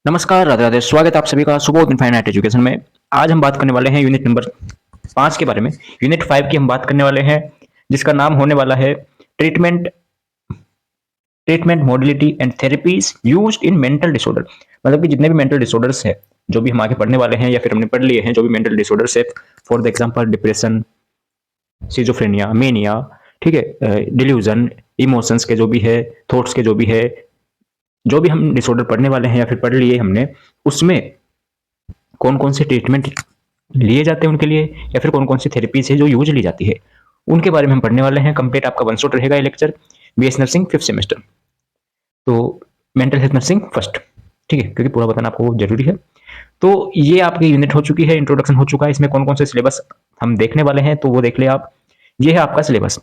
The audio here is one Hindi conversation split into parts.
नमस्कार, राधे राधे। स्वागत है आप सभी का सुबोध इनफाइनाइट एजुकेशन में। आज हम बात करने वाले हैं यूनिट नंबर 5 के बारे में। यूनिट 5 की हम बात करने वाले हैं, जिसका नाम होने वाला है treatment treatment modality and therapies used in mental disorder. मतलब कि जितने भी मेंटल डिसऑर्डर्स हैं, जो भी हम आगे पढ़ने वाले हैं या फिर हमने पढ़ लिए हैं, जो भी मेंटल डिसऑर्डर्स है, for the example depression, schizophrenia, mania, ठीक है, डिल्यूजन, इमोशंस के जो भी है, थॉट्स के जो भी है, जो भी हम डिसऑर्डर पढ़ने वाले हैं या फिर पढ़ लिए हमने, उसमें कौन कौन से ट्रीटमेंट लिए जाते हैं उनके लिए, या फिर कौन कौन सी थेरेपीज है जो यूज ली जाती है, उनके बारे में हम पढ़ने वाले हैं। कंप्लीट आपका वन शॉट रहेगा ये lecture. BS nursing 5th semester, तो मेंटल हेल्थ नर्सिंग फर्स्ट, ठीक है, क्योंकि पूरा बताना आपको जरूरी है। तो ये आपकी यूनिट हो चुकी है, इंट्रोडक्शन हो चुका है। इसमें कौन कौन से सिलेबस हम देखने वाले हैं तो वो देख ले आप। ये है आपका सिलेबस।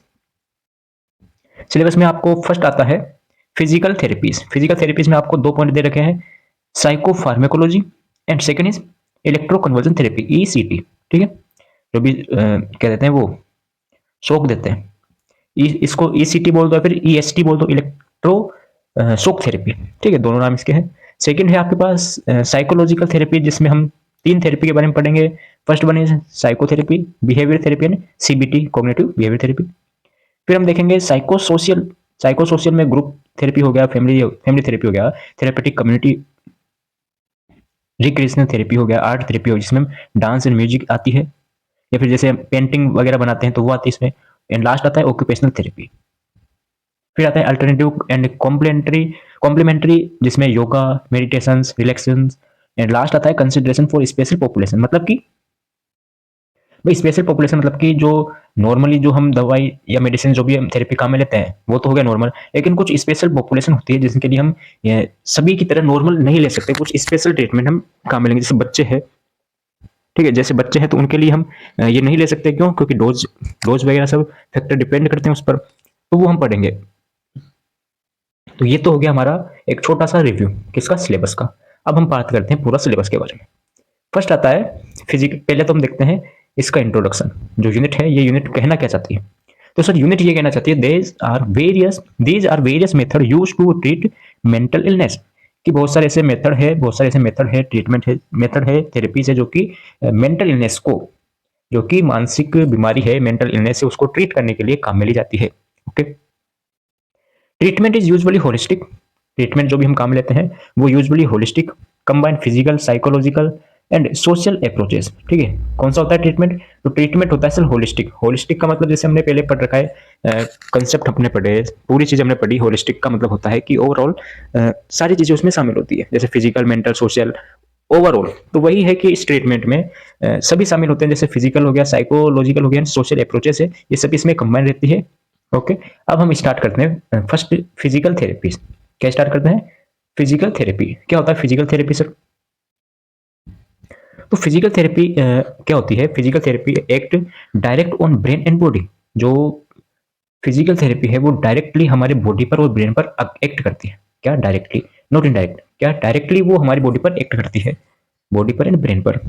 सिलेबस में आपको फर्स्ट आता है फिजिकल थेरेपीज। फिजिकल थेरेपीज में आपको 2 पॉइंट दे रखे हैं, psychopharmacology and second is electro conversion therapy, ECT. ठीक है, जो भी क्या देते हैं वो शॉक देते हैं, इसको ईसीटी बोल दो या फिर ईएसटी बोल दो, इलेक्ट्रो शॉक थेरेपी। ठीक है, दोनों नाम इसके हैं। सेकंड है आपके पास साइकोलॉजिकल थेरेपी, जिसमें हम 3 थेरेपी के बारे में पढ़ेंगे। First one is psychotherapy, behaviour therapy and CBT, cognitive behaviour therapy. फिर हम देखेंगे साइकोसोशियल। साइकोसोशियल में ग्रुप थेरेपी हो गया, फैमिली थेरेपी हो गया, थेरेपेटिक कम्युनिटी रिक्रिएशनल थेरेपी हो गया, आर्ट थेरेपी हो जिसमें डांस एंड म्यूजिक आती है, या फिर जैसे पेंटिंग वगैरह बनाते हैं तो वो आती है इसमें। एंड लास्ट आता है ऑक्यूपेशनल थेरेपी। फिर आता है अल्टरनेटिव एंड कॉम्प्लीमेंट्री, जिसमें yoga, meditation, relaxation. And last आता है कंसिडरेशन फॉर स्पेशल पॉपुलेशन। मतलब कि भाई स्पेशल पॉपुलेशन मतलब कि जो नॉर्मली जो हम दवाई या मेडिसिन जो भी हम थेरेपी काम में लेते हैं वो तो हो गया नॉर्मल, लेकिन कुछ स्पेशल पॉपुलेशन होती है जिसके लिए हम सभी की तरह नॉर्मल नहीं ले सकते, कुछ स्पेशल ट्रीटमेंट हम काम में लेंगे। जैसे बच्चे हैं, ठीक है, जैसे बच्चे हैं तो उनके लिए हम ये नहीं ले सकते। क्यों? क्योंकि डोज डोज वगैरह सब फैक्टर डिपेंड करते हैं उस पर, तो वो हम पढ़ेंगे। तो ये तो हो गया हमारा एक छोटा सा रिव्यू किसका, सिलेबस का। अब हम बात करते हैं पूरा सिलेबस के बारे में। फर्स्ट आता है फिजिक्स। पहले तो हम देखते हैं इसका इंट्रोडक्शन। जो यूनिट है, ये यूनिट कहना क्या चाहती है? तो सर यूनिट ये कहना चाहती है these are various method use to treat mental illness. कि बहुत सारे ऐसे मेथड है, ट्रीटमेंट है, मेथड है, थेरेपीज है जो कि मेंटल इलनेस को, जो कि मानसिक बीमारी है, मेंटल इलनेस है, उसको ट्रीट करने के लिए काम में ली जाती है। Okay, treatment is usually holistic. Treatment जो भी हम काम लेते हैं वो usually holistic, combine physical, psychological and social approaches. ठीक है, कौन सा होता है ट्रीटमेंट? तो ट्रीटमेंट होता है सर होलिस्टिक। होलिस्टिक का मतलब जैसे हमने पहले पढ़ रखा है, कंसेप्ट हमने पढ़े, पूरी चीज हमने पढ़ी। होलिस्टिक का मतलब होता है कि ओवरऑल सारी चीजें उसमें शामिल होती है, जैसे फिजिकल, मेंटल, सोशल, ओवरऑल। तो वही है कि इस ट्रीटमेंट में सभी शामिल होते हैं, जैसे फिजिकल हो गया, साइकोलॉजिकल हो गया, सोशल अप्रोचेस है, ये सब इसमें कंबाइन रहती है। ओके, अब हम स्टार्ट करते हैं फर्स्ट फिजिकल थेरेपी। क्या स्टार्ट करते हैं? Physical therapy. क्या होता है फिजिकल थेरेपी सर? तो फिजिकल थेरेपी क्या होती है? Physical therapy act direct on brain and body. जो फिजिकल थेरेपी है वो डायरेक्टली हमारे बॉडी पर और ब्रेन पर एक्ट करती है। क्या? Directly, not indirect. क्या? डायरेक्टली वो हमारी बॉडी पर एक्ट करती है, बॉडी पर एंड ब्रेन पर।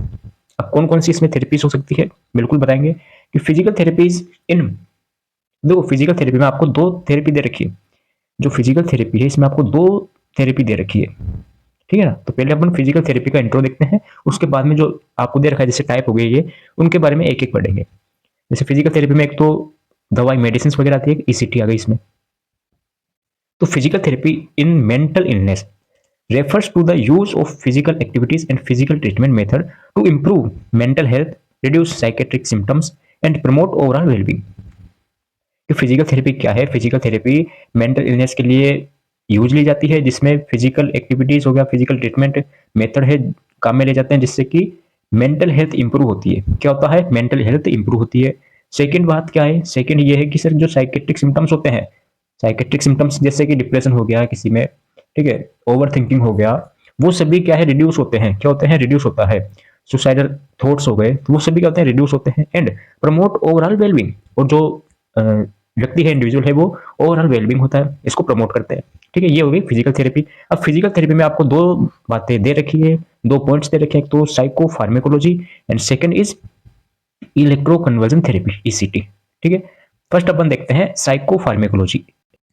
अब कौन कौन सी इसमें थेरेपीज हो सकती है, बिल्कुल बताएंगे कि फिजिकल थेरेपीज इन, देखो फिजिकल थेरेपी में आपको 2 थेरेपी दे रखी है। जो फिजिकल थेरेपी है इसमें आपको 2 थेरेपी दे रखी है, ठीक है ना। तो पहले अपन फिजिकल थेरेपी का इंट्रो देखते हैं, उसके बाद में जो आपको दे रखा है जैसे टाइप हो गई ये, उनके बारे में एक एक पढ़ेंगे। जैसे फिजिकल थेरेपी में एक तो दवाई मेडिसिन वगैरह आती है, ईसीटी आ गई इसमें। तो physical therapy in mental illness refers to the use of physical activities and physical treatment method to improve mental health, reduce psychiatric symptoms and promote overall well-being। कि फिजिकल थेरेपी क्या है? फिजिकल थेरेपी मेंटल इलनेस के लिए यूज ली जाती है, जिसमें फिजिकल एक्टिविटीज हो गया, फिजिकल ट्रीटमेंट मेथड है, काम में ले जाते हैं, जिससे कि मेंटल हेल्थ इंप्रूव होती है। क्या होता है? मेंटल हेल्थ इंप्रूव होती है। सेकेंड बात क्या है? सेकेंड ये है कि सर जो साइकेट्रिक सिम्टम्स होते हैं, साइकेट्रिक सिम्टम्स जैसे कि डिप्रेशन हो गया किसी में, ठीक है, ओवर थिंकिंग हो गया, वो सभी क्या है? रिड्यूस होते हैं। क्या होते हैं? रिड्यूस होता है। सुसाइडल थॉट्स हो गए तो वो सभी क्या होते हैं? रिड्यूस होते हैं। एंड प्रमोट ओवरऑल वेलबींग, और जो व्यक्ति है, इंडिविजुअल है, वो ओवरऑल वेलबींग होता है, इसको प्रमोट करते हैं। ठीक है, ये हो गई फिजिकल थेरेपी। अब फिजिकल थेरेपी में आपको 2 बातें दे रखी है, 2 पॉइंट्स दे रखे हैं। एक तो psycho pharmacology and second is electro conversion therapy, ECT. ठीक है, फर्स्ट अपन देखते हैं साइको फार्मेकोलॉजी।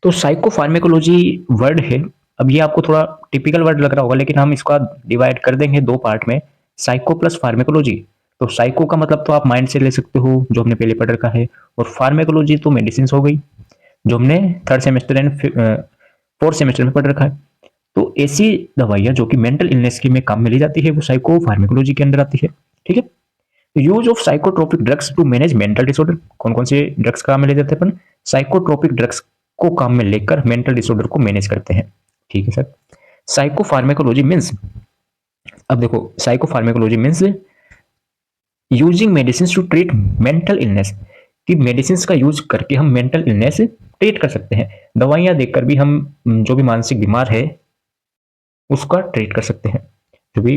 तो साइको फार्मेकोलॉजी वर्ड है, अब ये आपको थोड़ा टिपिकल वर्ड लग रहा होगा, लेकिन हम इसका डिवाइड कर देंगे दो पार्ट में, साइको प्लस फार्मेकोलॉजी। तो साइको का मतलब तो आप माइंड से ले सकते हो, जो हमने पहले पढ़ रखा है, और फार्मेकोलॉजी तो मेडिसिन हो गई, जो हमने third semester and fourth semester में पढ़ रखा है। तो ऐसी दवाइयां जो कि मेंटल इलनेस की में काम में ली जाती है, वो साइको फार्मेकोलॉजी के अंदर आती है। ठीक है। Use of psychotropic drugs to manage mental disorder, कौन कौन से ड्रग्स काम में ले जाते हैं अपन, साइकोट्रोपिक ड्रग्स को काम में लेकर मेंटल डिसऑर्डर को मैनेज करते हैं। ठीक है सर। साइको फार्मेकोलॉजी मीन्स, अब देखो psycho pharmacology means using medicine to treat mental illness, कि मेडिसिन का यूज करके हम मेंटल इलनेस ट्रीट कर सकते हैं। दवाइयां देकर भी हम जो भी मानसिक बीमार है उसका ट्रीट कर सकते हैं। जो भी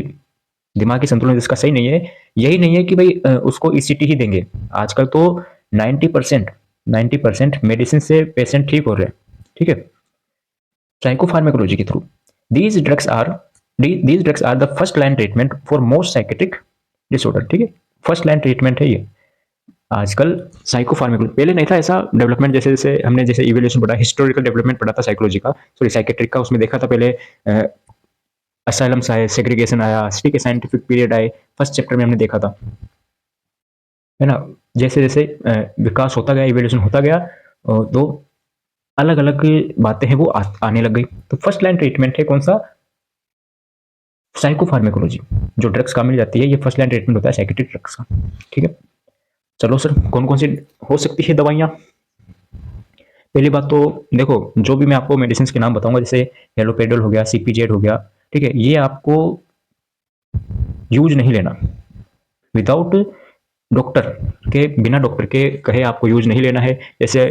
दिमागी संतुलन जिसका सही नहीं है, यही नहीं है कि भाई उसको ईसीटी ही देंगे। आजकल तो 90% मेडिसिन से पेशेंट ठीक हो रहे हैं। ठीक है। साइकोफार्मेकोलॉजी के through these drugs are the first line treatment for most psychiatric disorder. ठीक है, फर्स्ट लाइन ट्रीटमेंट है ये आजकल साइकोफार्मेकोलॉजी। पहले नहीं था ऐसा डेवलपमेंट, जैसे जैसे हमने जैसे इवोल्यूशन पढ़ा, हिस्टोरिकल डेवलपमेंट पढ़ा था साइकोलॉजी का, सॉरी साइकेट्रिक का, उसमें देखा था पहले असाइलम्स आए, सेग्रीगेशन आया, ठीक है, साइंटिफिक पीरियड आए, फर्स्ट चैप्टर में हमने देखा था, है ना। जैसे जैसे विकास होता गया, इवोल्यूशन होता गया, तो अलग अलग बातें हैं वो आने लग गई। तो फर्स्ट लाइन ट्रीटमेंट है कौन सा, साइकोफार्मेकोलॉजी। जो ड्रग्स काम मिल जाती है, ये फर्स्ट लाइन ट्रीटमेंट होता है साइकेट्रिक ड्रग्स का। ठीक है। चलो सर, कौन कौन सी हो सकती है दवाइयाँ। पहली बात तो देखो, जो भी मैं आपको मेडिसिन के नाम बताऊंगा, जैसे हेलोपेडोल हो गया, सीपीजेड हो गया, ठीक है, ये आपको यूज नहीं लेना विदाउट डॉक्टर के, बिना डॉक्टर के कहे आपको यूज नहीं लेना है। जैसे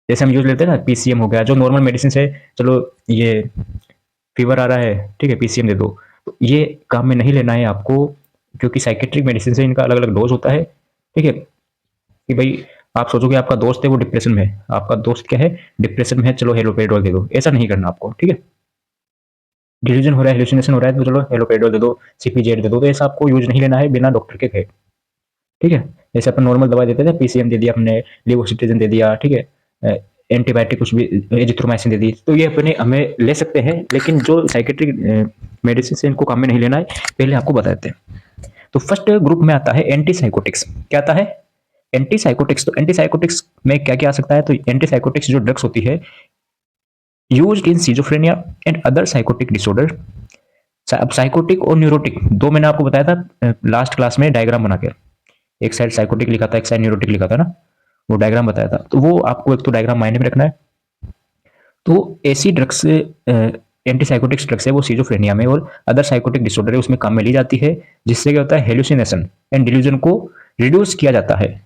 जैसे हम यूज लेते हैं ना, पीसीएम हो गया, जो नॉर्मल मेडिसिन है, चलो ये फीवर आ रहा है, ठीक है, पीसीएम दे दो, तो ये काम में नहीं लेना है आपको, क्योंकि साइकेट्रिक मेडिसिन से इनका अलग अलग डोज होता है। ठीक है, कि भाई आप सोचोगे आपका दोस्त है वो डिप्रेशन में है, आपका दोस्त क्या है, डिप्रेशन में है, चलो हेलोपेडोल दे दो, ऐसा नहीं करना आपको। ठीक है, डिल्यूजन हो रहा है, हेलुसिनेशन हो रहा है, तो चलो हेलोपेडोल दे दो, सीपीजेड दे दो, तो ऐसा आपको यूज नहीं लेना है बिना डॉक्टर के कहे। ठीक है। जैसे अपन नॉर्मल दवाई देते थे, पीसीएम दे दिया हमने, लेवोसिट्राजिन दे दिया, ठीक है, एंटीबायोटिक कुछ भी, एजिथ्रोमाइसिन दे दी, तो ये अपने हमें ले सकते हैं, लेकिन जो साइकेट्रिक मेडिसिन से इनको काम में नहीं लेना है, पहले आपको बता देते हैं। तो फर्स्ट ग्रुप में आता है एंटीसाइकोटिक्स। क्या आता है, एंटीसाइकोटिक्स। तो एंटीसाइकोटिक्स में क्या क्या आ सकता है, तो एंटीसाइकोटिक्स जो ड्रग्स होती है used in schizophrenia and other psychotic disorder. अब साइकोटिक और न्यूरोटिक दो मैंने आपको बताया था लास्ट क्लास में डायग्राम बना के, एक साइड साइकोटिक लिखा था, एक साइड न्यूरोटिक लिखा था ना, वो डायग्राम बताया था, तो वो आपको एक तो डायग्राम माइंड में रखना है। तो ऐसी ड्रग्स एंटीसाइकोटिक्स ड्रग्स है वो सिजोफ्रेनिया में और अदर साइकोटिक डिसऑर्डर है उसमें काम में ली जाती है, जिससे क्या होता है, हेलुसिनेशन एंड डिल्यूजन को रिड्यूस किया जाता है।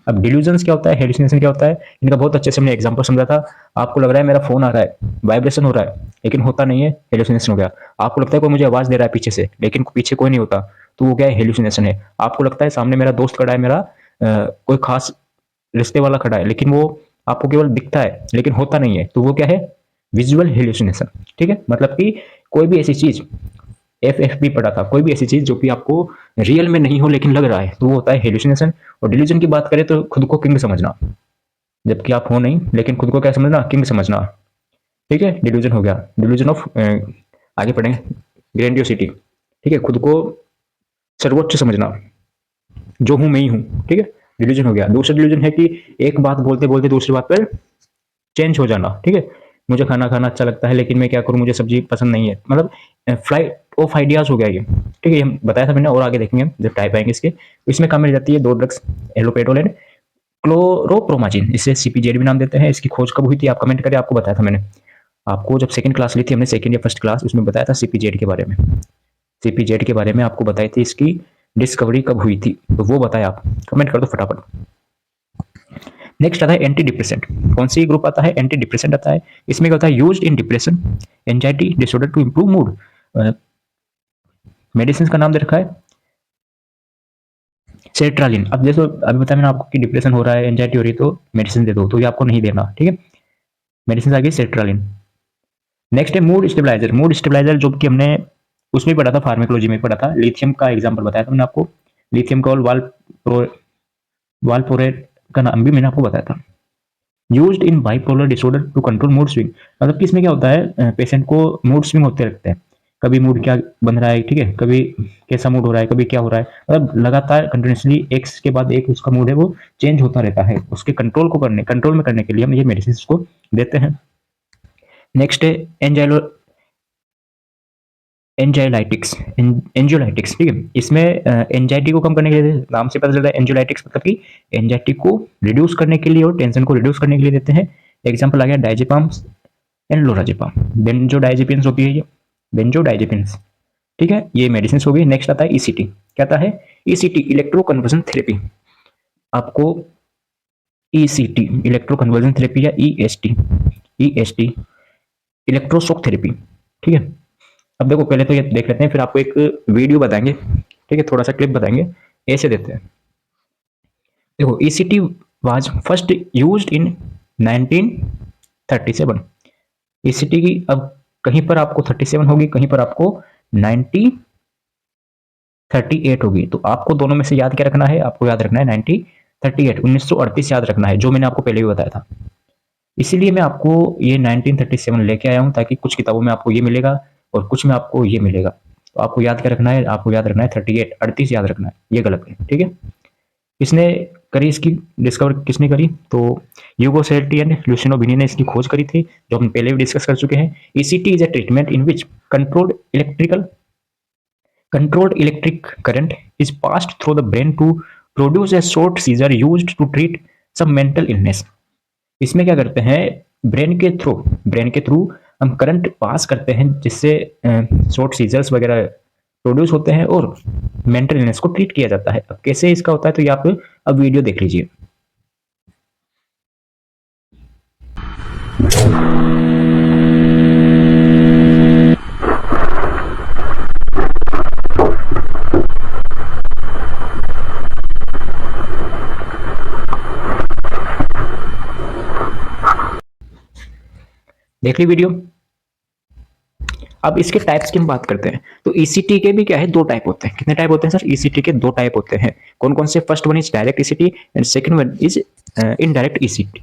अब डिल्यूजन क्या होता है, हेलुसिनेशन क्या होता है, इनका बहुत अच्छे से हमने एग्जांपल समझा था। आपको लग रहा है मेरा फोन आ रहा है, वाइब्रेशन हो रहा है, लेकिन होता नहीं है, हेलुसिनेशन हो गया। आपको लगता है कोई मुझे आवाज दे रहा है पीछे से, लेकिन पीछे कोई नहीं होता, तो वो क्या है, हेलुसिनेशन है। आपको लगता है सामने मेरा दोस्त खड़ा है, मेरा कोई खास रिश्ते वाला खड़ा है, लेकिन वो आपको केवल दिखता है लेकिन होता नहीं है, तो वो क्या है, विजुअल हेलुसिनेशन। ठीक है, मतलब कि कोई भी ऐसी चीज, एफएफबी पढ़ा था, कोई भी ऐसी चीज जो कि आपको रियल में नहीं हो लेकिन लग रहा है, तो वो होता है हेलुसिनेशन। और डिल्यूजन की बात करें तो खुद को किंग समझना, जबकि आप हो नहीं, लेकिन खुद को क्या समझना, किंग समझना। ठीक है, डिल्यूजन हो गया, डिल्यूजन ऑफ, आगे पढ़ेंगे, ग्रैंडियोसिटी। ठीक है, खुद को सर्वोच्च समझना, जो हूं मैं ही हूं। ठीक है, डिल्यूजन हो गया। दूसरा डिल्यूजन है कि एक बात बोलते बोलते दूसरी बात पर चेंज हो जाना। ठीक है, मुझे खाना खाना अच्छा लगता है लेकिन मैं क्या करूं, मुझे सब्जी पसंद नहीं है, मतलब फ्लाइट ऑफ आइडियाज हो गया ये। ठीक है, ये बताया था मैंने, और आगे देखेंगे जब टाइप आएंगे इसके। इसमें काम मिल जाती है दो ड्रग्स, एलोपेडोल एंड क्लोरोप्रोमाजिन, इसे सीपीजेड भी नाम देते हैं। इसकी खोज कब हुई थी आप कमेंट करें, आपको बताया था मैंने, आपको जब सेकंड क्लास ली थी हमने, सेकंड या फर्स्ट क्लास, उसमें बताया था सीपीजेड के बारे में। सीपीजेड के बारे में आपको बताई थी, इसकी डिस्कवरी कब हुई थी, तो वो बताया आप कमेंट कर दो फटाफट। नेक्स्ट आता है एंटी डिप्रेसेंट। कौन सी ग्रुप आता है, एंटी डिप्रेसेंट आता है। इसमें क्या होता है, used in depression, anxiety disorder to improve mood. Medicine का नाम दे रखा है सेट्रालिन। अब जैसे अभी बताया मैंने आपको कि डिप्रेशन हो रहा है, एंजाइटी हो रही है, तो मेडिसिन दे दो, तो ये आपको नहीं देना। ठीक है, मेडिसिन आ गई सेट्रालिन। नेक्स्ट है मूड स्टेबलाइजर। मूड स्टेबलाइजर जो कि हमने उसमें पढ़ा था, फार्मेकोलॉजी में पढ़ा था, लिथियम का एग्जाम्पल बताया था मैंने आपको, लिथियम का वालपोरेट का नाम भी मैंने आपको बताया था। Used in bipolar disorder to control mood swing. मतलब कि इसमें क्या होता है, पेशेंट को मूड स्विंग होते रहते हैं, कभी मूड क्या बन रहा है, ठीक है, कभी कैसा मूड हो रहा है, कभी क्या हो रहा है, मतलब लगातार कंटिन्यूसली एक के बाद एक उसका मूड है वो चेंज होता रहता है। उसके कंट्रोल में करने के लिए हम ये मेडिसिन को देते हैं। नेक्स्ट है एंजाइलाइटिक्स, एंजियोलाइटिक्स, ठीक है। इसमें एंजाइटी को कम करने के लिए, नाम से पता चलता है एंजियोलाइटिक्स मतलब कि एंजाइटी को रिड्यूस करने के लिए और टेंशन को रिड्यूस करने के लिए देते हैं। एग्जांपल आ गया डायजेपाम एंड लोराजेपाम, बेंजोडाइजेपिन्स होती है ये, बेंजोडाइजेपिन्स, ठीक है, ये मेडिसिन हो गई। नेक्स्ट आता है ईसीटी। क्या आता है? ECT, electro conversion therapy. आपको ईसीटी, इलेक्ट्रो कन्वर्जन थेरेपी, या ईएसटी, ईएसटी, इलेक्ट्रोशॉक थेरेपी, ठीक है। अब देखो पहले तो ये देख लेते हैं, फिर आपको एक वीडियो बताएंगे, ठीक है, थोड़ा सा क्लिप बताएंगे। ऐसे देते हैं, देखो ECT was first used in 1937। ECT की अब कहीं पर आपको 37 होगी, कहीं पर आपको 1938 होगी। तो आपको दोनों में से याद क्या रखना है? आपको याद रखना है 1938, 1938 याद रखना है, जो मैंने आपको पहले भी बताया था। इसीलिए मैं आपको ये 1937 लेके आया हूँ, ताकि कुछ किताबों में आपको ये मिलेगा और कुछ में आपको ये मिलेगा। तो आपको याद क्या रखना है? आपको याद रखना है 38, 38 याद रखना है, ये गलत है, ठीक है। इसने करी, इसकी डिस्कवर किसने करी? तो यूगो सेल्टी एंड लुसिनो बिनी ने इसकी खोज करी थी, जो हम पहले भी डिस्कस कर चुके हैं। ECT is a treatment in which controlled electric current is passed through the brain to produce a short seizure used to treat some mental illness। इसमें क्या करते हैं, ब्रेन के थ्रू हम करंट पास करते हैं, जिससे शॉर्ट सीजर्स वगैरह प्रोड्यूस होते हैं और मेंटल इलनेस को ट्रीट किया जाता है। अब कैसे इसका होता है, तो ये आप अब वीडियो देख लीजिए। देख ली वीडियो। अब इसके टाइप्स की हम बात करते हैं। तो ईसीटी के भी क्या है, दो टाइप होते हैं। कितने टाइप होते हैं सर? ईसीटी के दो टाइप होते हैं। कौन कौन से? First one is direct ECT and second one is indirect ECT.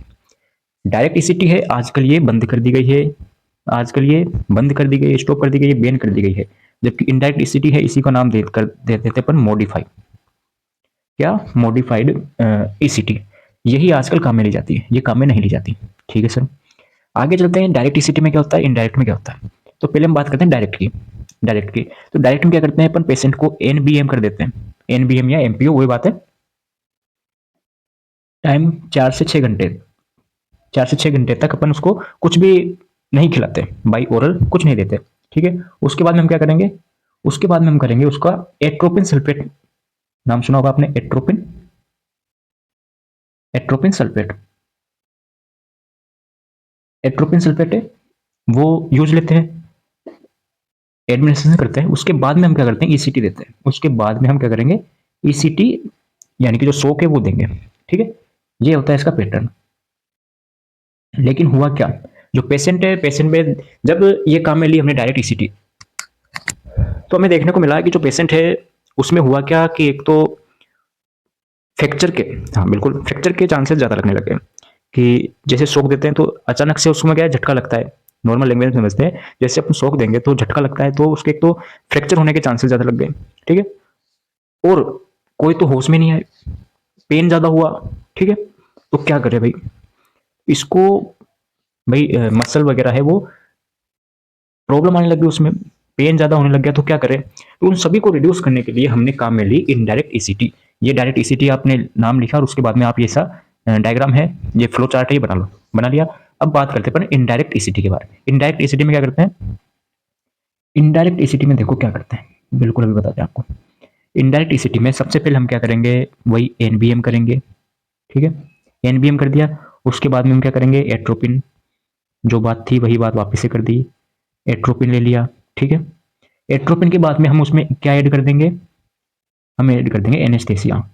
Direct ECT है, आजकल ये बंद कर दी गई है, आजकल ये बंद कर दी गई है, स्टॉप कर दी गई है, बैन कर दी गई है। जबकि इनडायरेक्ट ईसीटी है, इसी का नाम दे देते अपन मॉडिफाई। क्या? Modified ECT. यही आजकल काम में ली जाती है, ये काम में नहीं ली जाती, ठीक है सर। आगे चलते हैं, डायरेक्ट ईसीटी में क्या होता है, इनडायरेक्ट में क्या होता है। तो पहले हम बात करते हैं डायरेक्ट की। तो डायरेक्ट में क्या करते हैं अपन, पेशेंट को एनबीएम कर देते हैं, एनबीएम या एमपीओ, वही बात है। टाइम 4 से 6 घंटे, 4 से 6 घंटे तक अपन उसको कुछ भी नहीं खिलाते, बाई ओरल कुछ नहीं देते, ठीक है। उसके बाद में हम क्या करेंगे, उसके बाद में हम करेंगे उसका एट्रोपिन सल्फेट। नाम सुना होगा आपने, atropine, atropine sulphate, atropine sulphate है, वो यूज लेते हैं, एडमिनिस्ट्रेशन करते हैं। उसके बाद में हम क्या करते हैं, ईसीटी देते हैं। उसके बाद में हम क्या करेंगे, ईसीटी यानी कि जो शॉक है वो देंगे, ठीक है। ये होता है इसका पैटर्न। लेकिन हुआ क्या, जो पेशेंट है, पेशेंट में जब ये काम में ली हमने डायरेक्ट ईसीटी, तो हमें देखने को मिला कि जो पेशेंट है उसमें हुआ क्या कि एक तो फ्रैक्चर के, हाँ बिल्कुल, फ्रैक्चर के चांसेस ज़्यादा लगने लगे। कि जैसे शॉक देते हैं तो अचानक से उसमें क्या है, झटका लगता है। नॉर्मल लैंग्वेज में समझते हैं, जैसे अपन शॉक देंगे तो झटका लगता है, तो उसके एक तो फ्रैक्चर होने के चांसेस ज़्यादा लग गए, ठीक है। और कोई तो होश में नहीं आए, पेन ज़्यादा हुआ, ठीक है। तो क्या करे भाई, इसको भाई मसल वगैरह है वो प्रॉब्लम आने लगी, उसमें पेन ज्यादा होने लग गया, तो क्या करें। तो उन सभी को रिड्यूस करने के लिए हमने काम में ली इनडायरेक्ट ईसीटी। ये डायरेक्ट ईसीटी आपने नाम लिखा और उसके बाद में आप ये सा डायग्राम है, ये फ्लो चार्ट है, ये बना लो, बना लिया। अब बात करते हैं इनडायरेक्ट ईसीटी के बारे में। इनडायरेक्ट ईसीटी में क्या करते हैं, इनडायरेक्ट ईसीटी में देखो क्या करते हैं, बिल्कुल अभी बताते हैं आपको। इनडायरेक्ट ईसीटी में सबसे पहले हम क्या करेंगे, वही एनबीएम करेंगे, ठीक है। एनबीएम कर दिया, उसके बाद में हम क्या करेंगे, एट्रोपिन, जो बात थी वही बात वापस से कर दी, एट्रोपिन ले लिया, ठीक है। एट्रोपिन के बाद में हम उसमें क्या ऐड कर देंगे, हम ऐड कर देंगे एनेस्थेसिया,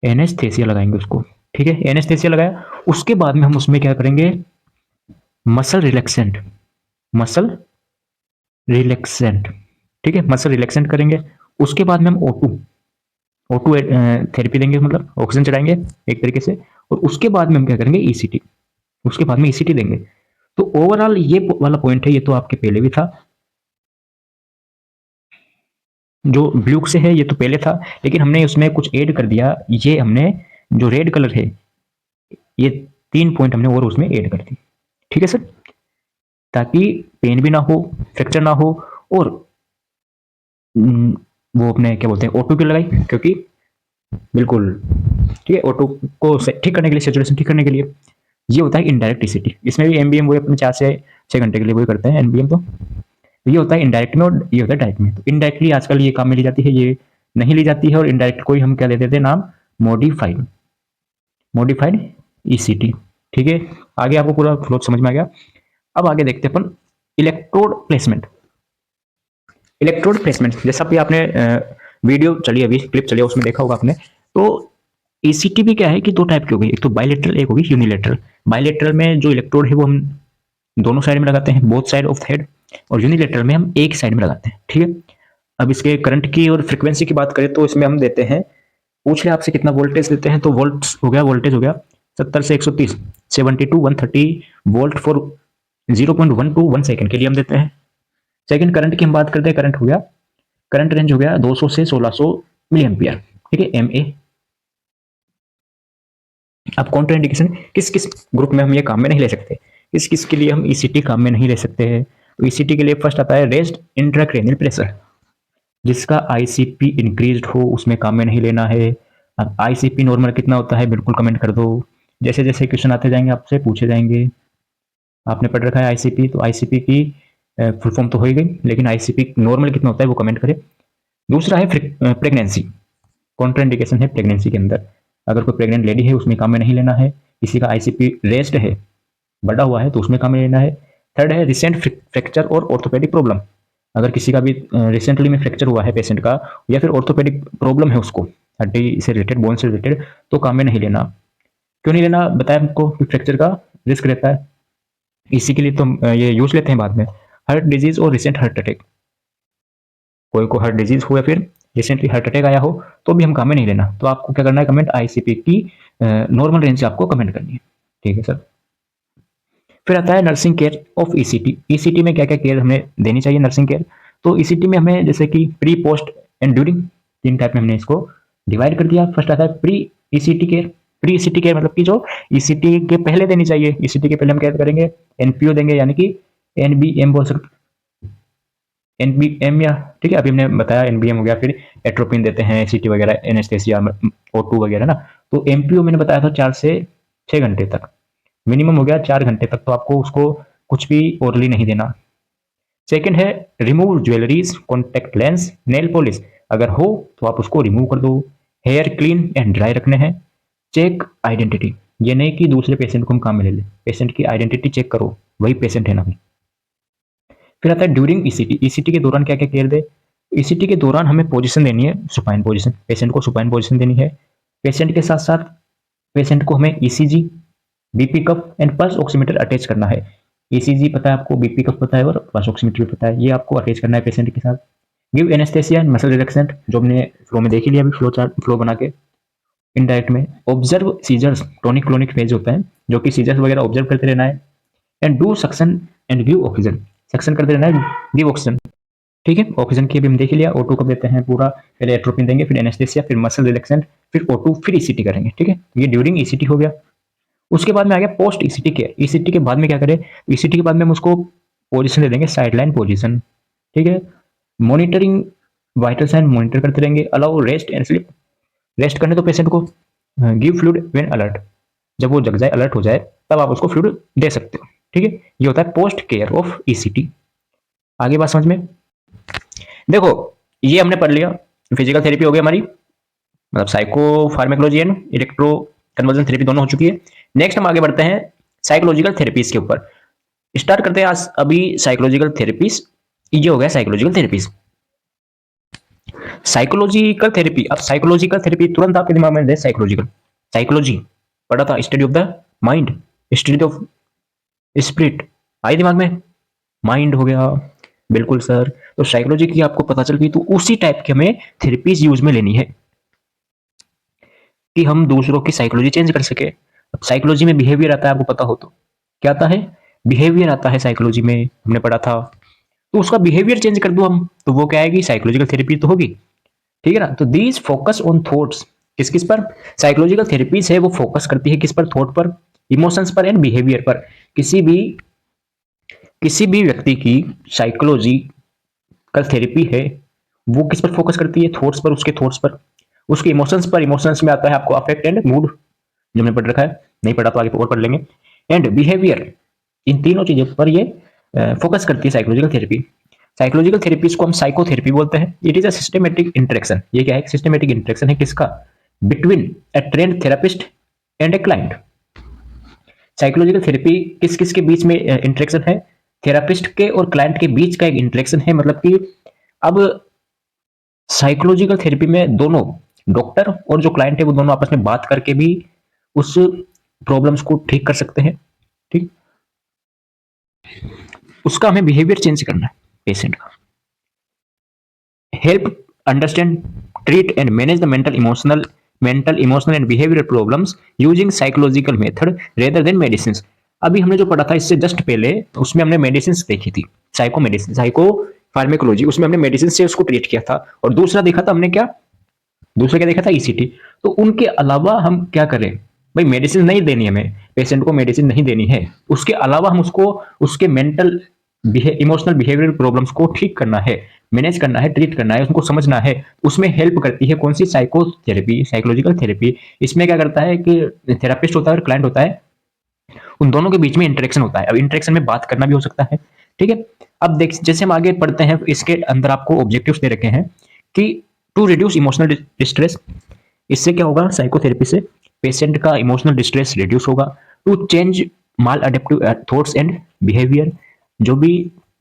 एनेस्थेसिया लगाएंगे उसको, ठीक है। एनेस्थेसिया लगाया, उसके बाद में हम उसमें क्या करेंगे, मसल रिलैक्सेंट, मसल रिलैक्सेंट, ठीक है, मसल रिलैक्सेंट करेंगे। उसके बाद में हम O2 थेरेपी देंगे, मतलब ऑक्सीजन चढ़ाएंगे एक तरीके से। और उसके बाद में हम क्या करेंगे, ईसीटी, उसके बाद में ईसीटी देंगे। तो ओवरऑल ये वाला पॉइंट है, ये तो आपके पहले भी था, जो ब्लू से है ये तो पहले था, लेकिन हमने उसमें कुछ ऐड कर दिया। ये हमने जो रेड कलर है, ये 3 पॉइंट हमने और उसमें ऐड कर दी। ठीक है सर, ताकि पेन भी ना हो, फ्रैक्चर ना हो, और वो अपने क्या बोलते हैं ऑटो की लगाई, क्योंकि बिल्कुल ठीक है, ऑटो को ठीक करने के लिए, सेचुरेशन ठीक करने के लिए। ये होता है इनडायरेक्ट ईसीटी। इसमें भी एमबीएम वो अपने 4 से 6 घंटे के लिए वही करते हैं एमबीएम। तो ये होता है इनडायरेक्ट में और ये होता है डायरेक्ट में। तो इनडायरेक्टली आजकल ये काम में ली जाती है, ये नहीं ली जाती है। और इनडायरेक्ट को ही हम क्या दे देते हैं नाम, मॉडिफाइड, मॉडिफाइड ईसीटी। ठीक है, आगे आपको पूरा फ्लो समझ में आ गया। अब आगे देखते हैं अपन इलेक्ट्रोड प्लेसमेंट। इलेक्ट्रोड प्लेसमेंट जैसा भी आपने वीडियो चली, अभी क्लिप चली, उसमें देखा होगा आपने। तो ईसीटी भी क्या है कि 2 टाइप की होगी, एक तो बायलेटरल, एक होगी यूनिलेटरल। बायलेटरल में जो इलेक्ट्रोड है वो हम दोनों साइड में लगाते हैं, both side of the head, और यूनिलेटरल में हम एक साइड में लगाते हैं। ठीक है, अब इसके करंट की और फ्रीक्वेंसी की बात करें तो इसमें हम देते हैं, पूछ ले आपसे कितना वोल्टेज देते हैं, तो वोल्ट्स हो गया, वोल्टेज हो गया 70 से 130, 70 to 130 volt for 0.1 to 1 second के लिए हम देते हैं। सेकंड करंट की हम बात करते हैं, करंट हो गया, करंट रेंज हो गया 200 से 1600 मिली एम्पियर। ठीक है, एम ए। अब काउंटर इंडिकेशन किस किस ग्रुप में हम ये काम में नहीं ले सकते, किस किस के लिए हम ईसीटी काम में नहीं ले सकते हैं। तो ईसीटी के लिए फर्स्ट आता है रेस्ट इंट्राक्रैनियल प्रेशर, जिसका आईसीपी इंक्रीज्ड हो उसमें काम में नहीं लेना है। अब आईसीपी नॉर्मल कितना होता है बिल्कुल कमेंट कर दो। जैसे जैसे क्वेश्चन आते जाएंगे आपसे पूछे जाएंगे। आपने पढ़ रखा है आईसीपी, तो आईसीपी की फुल फॉर्म तो हो ही गई, लेकिन आईसीपी नॉर्मल कितना होता है वो कमेंट करें। दूसरा है प्रेगनेंसी, कॉन्ट्रा इंडिकेशन है प्रेगनेंसी के अंदर। अगर कोई प्रेग्नेंट लेडी है उसमें काम में नहीं लेना है। किसी का आईसीपी रेस्ट है, बढ़ा हुआ है, तो उसमें काम में लेना है। थर्ड है रिसेंट फ्रैक्चर और ऑर्थोपेडिक प्रॉब्लम। अगर किसी का भी रिसेंटली में फ्रैक्चर हुआ है पेशेंट का, या फिर ऑर्थोपेडिक प्रॉब्लम है उसको, हड्डी से रिलेटेड, बोन से रिलेटेड, तो काम में नहीं लेना। क्यों नहीं लेना बताया हमको कि फ्रैक्चर का रिस्क रहता है, इसी के लिए तो ये यूज लेते हैं बाद में। हार्ट डिजीज और रिसेंट हार्ट अटैक, कोई को हार्ट डिजीज हो या फिर रिसेंटली हार्ट अटैक आया हो तो भी हम काम में नहीं लेना। तो आपको क्या करना है, कमेंट आईसीपी की नॉर्मल रेंज से आपको कमेंट करनी है। ठीक है सर। फिर आता है nursing care of ECT. ECT में क्या क्या केयर हमें देनी चाहिए, नर्सिंग केयर। तो ईसीटी में हमें जैसे कि pre, post and during, 3 type में हमने इसको डिवाइड कर दिया। फर्स्ट आता है pre ECT care. Pre ECT care मतलब कि जो ईसीटी के पहले देनी चाहिए। ईसीटी के पहले हम क्या करेंगे, एनपीओ देंगे, यानी कि एनबीएम बोल सकते, एनबीएम, या ठीक है अभी हमने बताया एनबीएम हो गया। फिर एट्रोपिन देते हैं, सीटी वगैरह, एनेस्थेसिया, O2 वगैरह ना। तो एमपीओ मैंने बताया था 4 से 6 घंटे तक, मिनिमम हो गया 4 घंटे तक, तो आपको उसको कुछ भी ओरली नहीं देना। सेकंड है remove jewelleries, contact lens, nail polish, अगर हो तो आप उसको रिमूव कर दो। हेयर क्लीन एंड ड्राई रखने हैं। चेक आइडेंटिटी, ये नहीं कि दूसरे पेशेंट को हम काम में ले लें, पेशेंट की आइडेंटिटी चेक करो वही पेशेंट है ना। फिर आता है ड्यूरिंग ईसीटी। ईसीटी के दौरान क्या क्या केयर दे। ईसीटी के दौरान हमें पोजीशन देनी है सुपाइन पोजीशन, पेशेंट को सुपाइन पोजीशन देनी है। पेशेंट के साथ साथ पेशेंट को हमें ECG, BP cuff and pulse oximeter attach करना है। ईसीजी पता है आपको, बीपी कफ पता है और पल्स ऑक्सीमीटर भी पता है, ये आपको अटैच करना है पेशेंट के साथ। Give anaesthesia and muscle relaxant, जो हमने फ्लो में देख ही लिया अभी, फ्लो चार्ट, फ्लो बना के। इनडायरेक्ट में observe seizures, tonic clonic phase होता है, जो कि सीजर्स वगैरह ऑब्जर्व करते रहना है। And do suction and give oxygen, suction करते रहना है, गिव ऑक्सीजन। ठीक है, ऑक्सीजन की भी हम देख लिया। O2 कब देते हैं पूरा, पहले एट्रोपिन देंगे, फिर एनेस्थेसिया, फिर मसल रिलैक्सेंट, फिर O2, फिर ईसीटी करेंगे। ठीक है, ये ड्यूरिंग ईसीटी हो गया। उसके बाद में आ गया पोस्ट ईसीटी केयर। ईसीटी के बाद में क्या करें, ईसीटी के बाद में हम उसको पोजीशन दे देंगे, साइडलाइन पोजीशन। ठीक है, मॉनिटरिंग, वाइटल साइन मॉनिटर करते रहेंगे। Allow rest and sleep, rest करने दो पेशेंट को। गिव फ्लूइड व्हेन अलर्ट, जब वो जग जाए, अलर्ट हो जाए, तब आप उसको फ्लूइड दे सकते हो। ठीक है, ये होता है पोस्ट केयर ऑफ ईसीटी। आगे बात समझ में। देखो ये हमने पढ़ लिया, फिजिकल थेरेपी हो गई हमारी, मतलब psycho pharmacology and electro conversion therapy दोनों हो चुकी है। नेक्स्ट हम आगे बढ़ते हैं साइकोलॉजिकल थेरेपीज के ऊपर। स्टार्ट करते हैं आज अभी साइकोलॉजिकल थेरेपीज। ये हो गया साइकोलॉजिकल थेरेपीज। साइकोलॉजिकल थेरेपी, अब साइकोलॉजिकल थेरेपी तुरंत आपके दिमाग में दे, साइकोलॉजिकल, साइकोलॉजी पढ़ा था, study of the mind, study of spirit, आई दिमाग में, माइंड हो गया, बिल्कुल सर। तो साइकोलॉजी की आपको पता चल गई, तो उसी टाइप की हमें थेरेपीज यूज में लेनी है कि हम दूसरों की साइकोलॉजी चेंज कर सके। अब साइकोलॉजी में बिहेवियर आता है, आपको पता हो तो क्या आता है, बिहेवियर आता है, साइकोलॉजी में हमने पढ़ा था। तो उसका बिहेवियर चेंज कर दो हम, तो वो क्या आएगी, साइकोलॉजिकल थेरेपी तो होगी। ठीक है ना। तो दीज फोकस ऑन थॉट्स, किस किस पर, साइकोलॉजिकल थेरेपीज है वो फोकस करती है किस पर, थॉट पर, इमोशंस पर एंड बिहेवियर पर। किसी भी किसी भी व्यक्ति की साइकोलॉजिकल थेरेपी है वो किस पर फोकस करती है, थॉट्स पर, उसके थॉट्स पर, उसके इमोशंस पर। इमोशंस में आता है आपको अफेक्ट एंड मूड, जो हमने पढ़ रखा है, नहीं पढ़ा तो आगे और पढ़ लेंगे, एंड बिहेवियर। इन तीनों चीजों पर ये फोकस करती है साइकोलॉजिकल थेरेपी। साइकोलॉजिकल थेरेपीज को हम साइकोथेरेपी बोलते हैं। It is a systematic interaction, ये क्या है, सिस्टमेटिक इंटरेक्शन है किसका, between a trend therapist and a client. Psychological therapy किस किस के बीच में इंटरेक्शन है, थेरापिस्ट के और क्लाइंट के बीच का एक इंटरेक्शन है। मतलब कि अब साइकोलॉजिकल थेरेपी में दोनों डॉक्टर और जो क्लाइंट है वो दोनों आपस में बात करके भी उस प्रॉब्लम्स को ठीक कर सकते हैं। ठीक, उसका हमें बिहेवियर चेंज करना है पेशेंट का। Help understand, treat and manage the mental emotional and behavioural problems using psychological method rather than medicine. अभी हमने जो पढ़ा था इससे जस्ट पहले, उसमें हमने मेडिसिन देखी थी, साइको फार्मेकोलॉजी, उसमें हमने मेडिसिन से उसको ट्रीट किया था। और दूसरा देखा था हमने क्या, दूसरा क्या देखा था, ईसीटी। तो उनके अलावा हम क्या करें, भाई मेडिसिन नहीं देनी है, हमें पेशेंट को मेडिसिन नहीं देनी है, उसके अलावा हम उसको उसके मेंटल इमोशनल बिहेवियरल प्रॉब्लम्स को ठीक करना है, मैनेज करना है, ट्रीट करना है, उनको समझना है। उसमें हेल्प करती है कौन सी, साइकोथेरेपी, साइकोलॉजिकल थेरेपी। इसमें क्या करता है कि थेरापिस्ट होता है और क्लाइंट होता है, उन दोनों के बीच में इंटरेक्शन होता है। अब इंटरेक्शन में बात करना भी हो सकता है। ठीक है। अब देख, जैसे हम आगे पढ़ते हैं, इसके अंदर आपको ऑब्जेक्टिव्स दे रखे हैं कि टू रिड्यूस इमोशनल डिस्ट्रेस, इससे क्या होगा, साइकोथेरेपी से पेशेंट का इमोशनल डिस्ट्रेस रिड्यूस होगा। To change maladaptive thoughts and behaviour, जो भी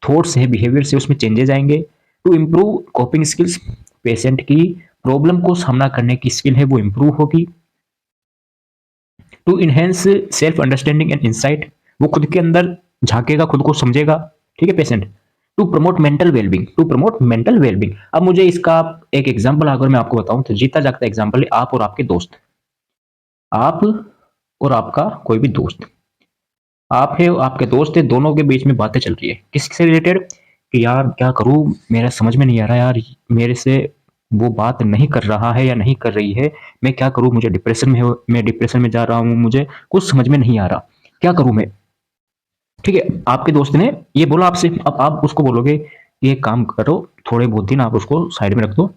थॉट्स है बिहेवियर से उसमें चेंजेस आएंगे। To improve coping skills, patient की प्रॉब्लम को सामना करने की स्किल है वो इम्प्रूव होगी। To enhance self understanding and insight, वो खुद के अंदर झांकेगा, खुद को समझेगा। ठीक है patient. To promote mental wellbeing, to promote mental wellbeing. अब मुझे इसका एक एग्जांपल अगर मैं आपको बताऊं तो जीता जागता एग्जांपल है, आप और आपके दोस्त, आप और आपका कोई भी दोस्त, आप है आपके दोस्त है, दोनों के बीच में बातें चल रही है किससे रिलेटेड, कि यार क्या करूं, मेरा समझ में नहीं आ रहा यार, मेरे से वो बात नहीं कर रहा है या नहीं कर रही है, मैं क्या करूं, मुझे डिप्रेशन में मैं डिप्रेशन में जा रहा हूं, मुझे कुछ समझ में नहीं आ रहा, क्या करूं मैं। ठीक है, आपके दोस्त ने ये बोला आपसे, अब आप उसको बोलोगे कि एक काम करो, थोड़े बहुत दिन आप उसको साइड में रख दो,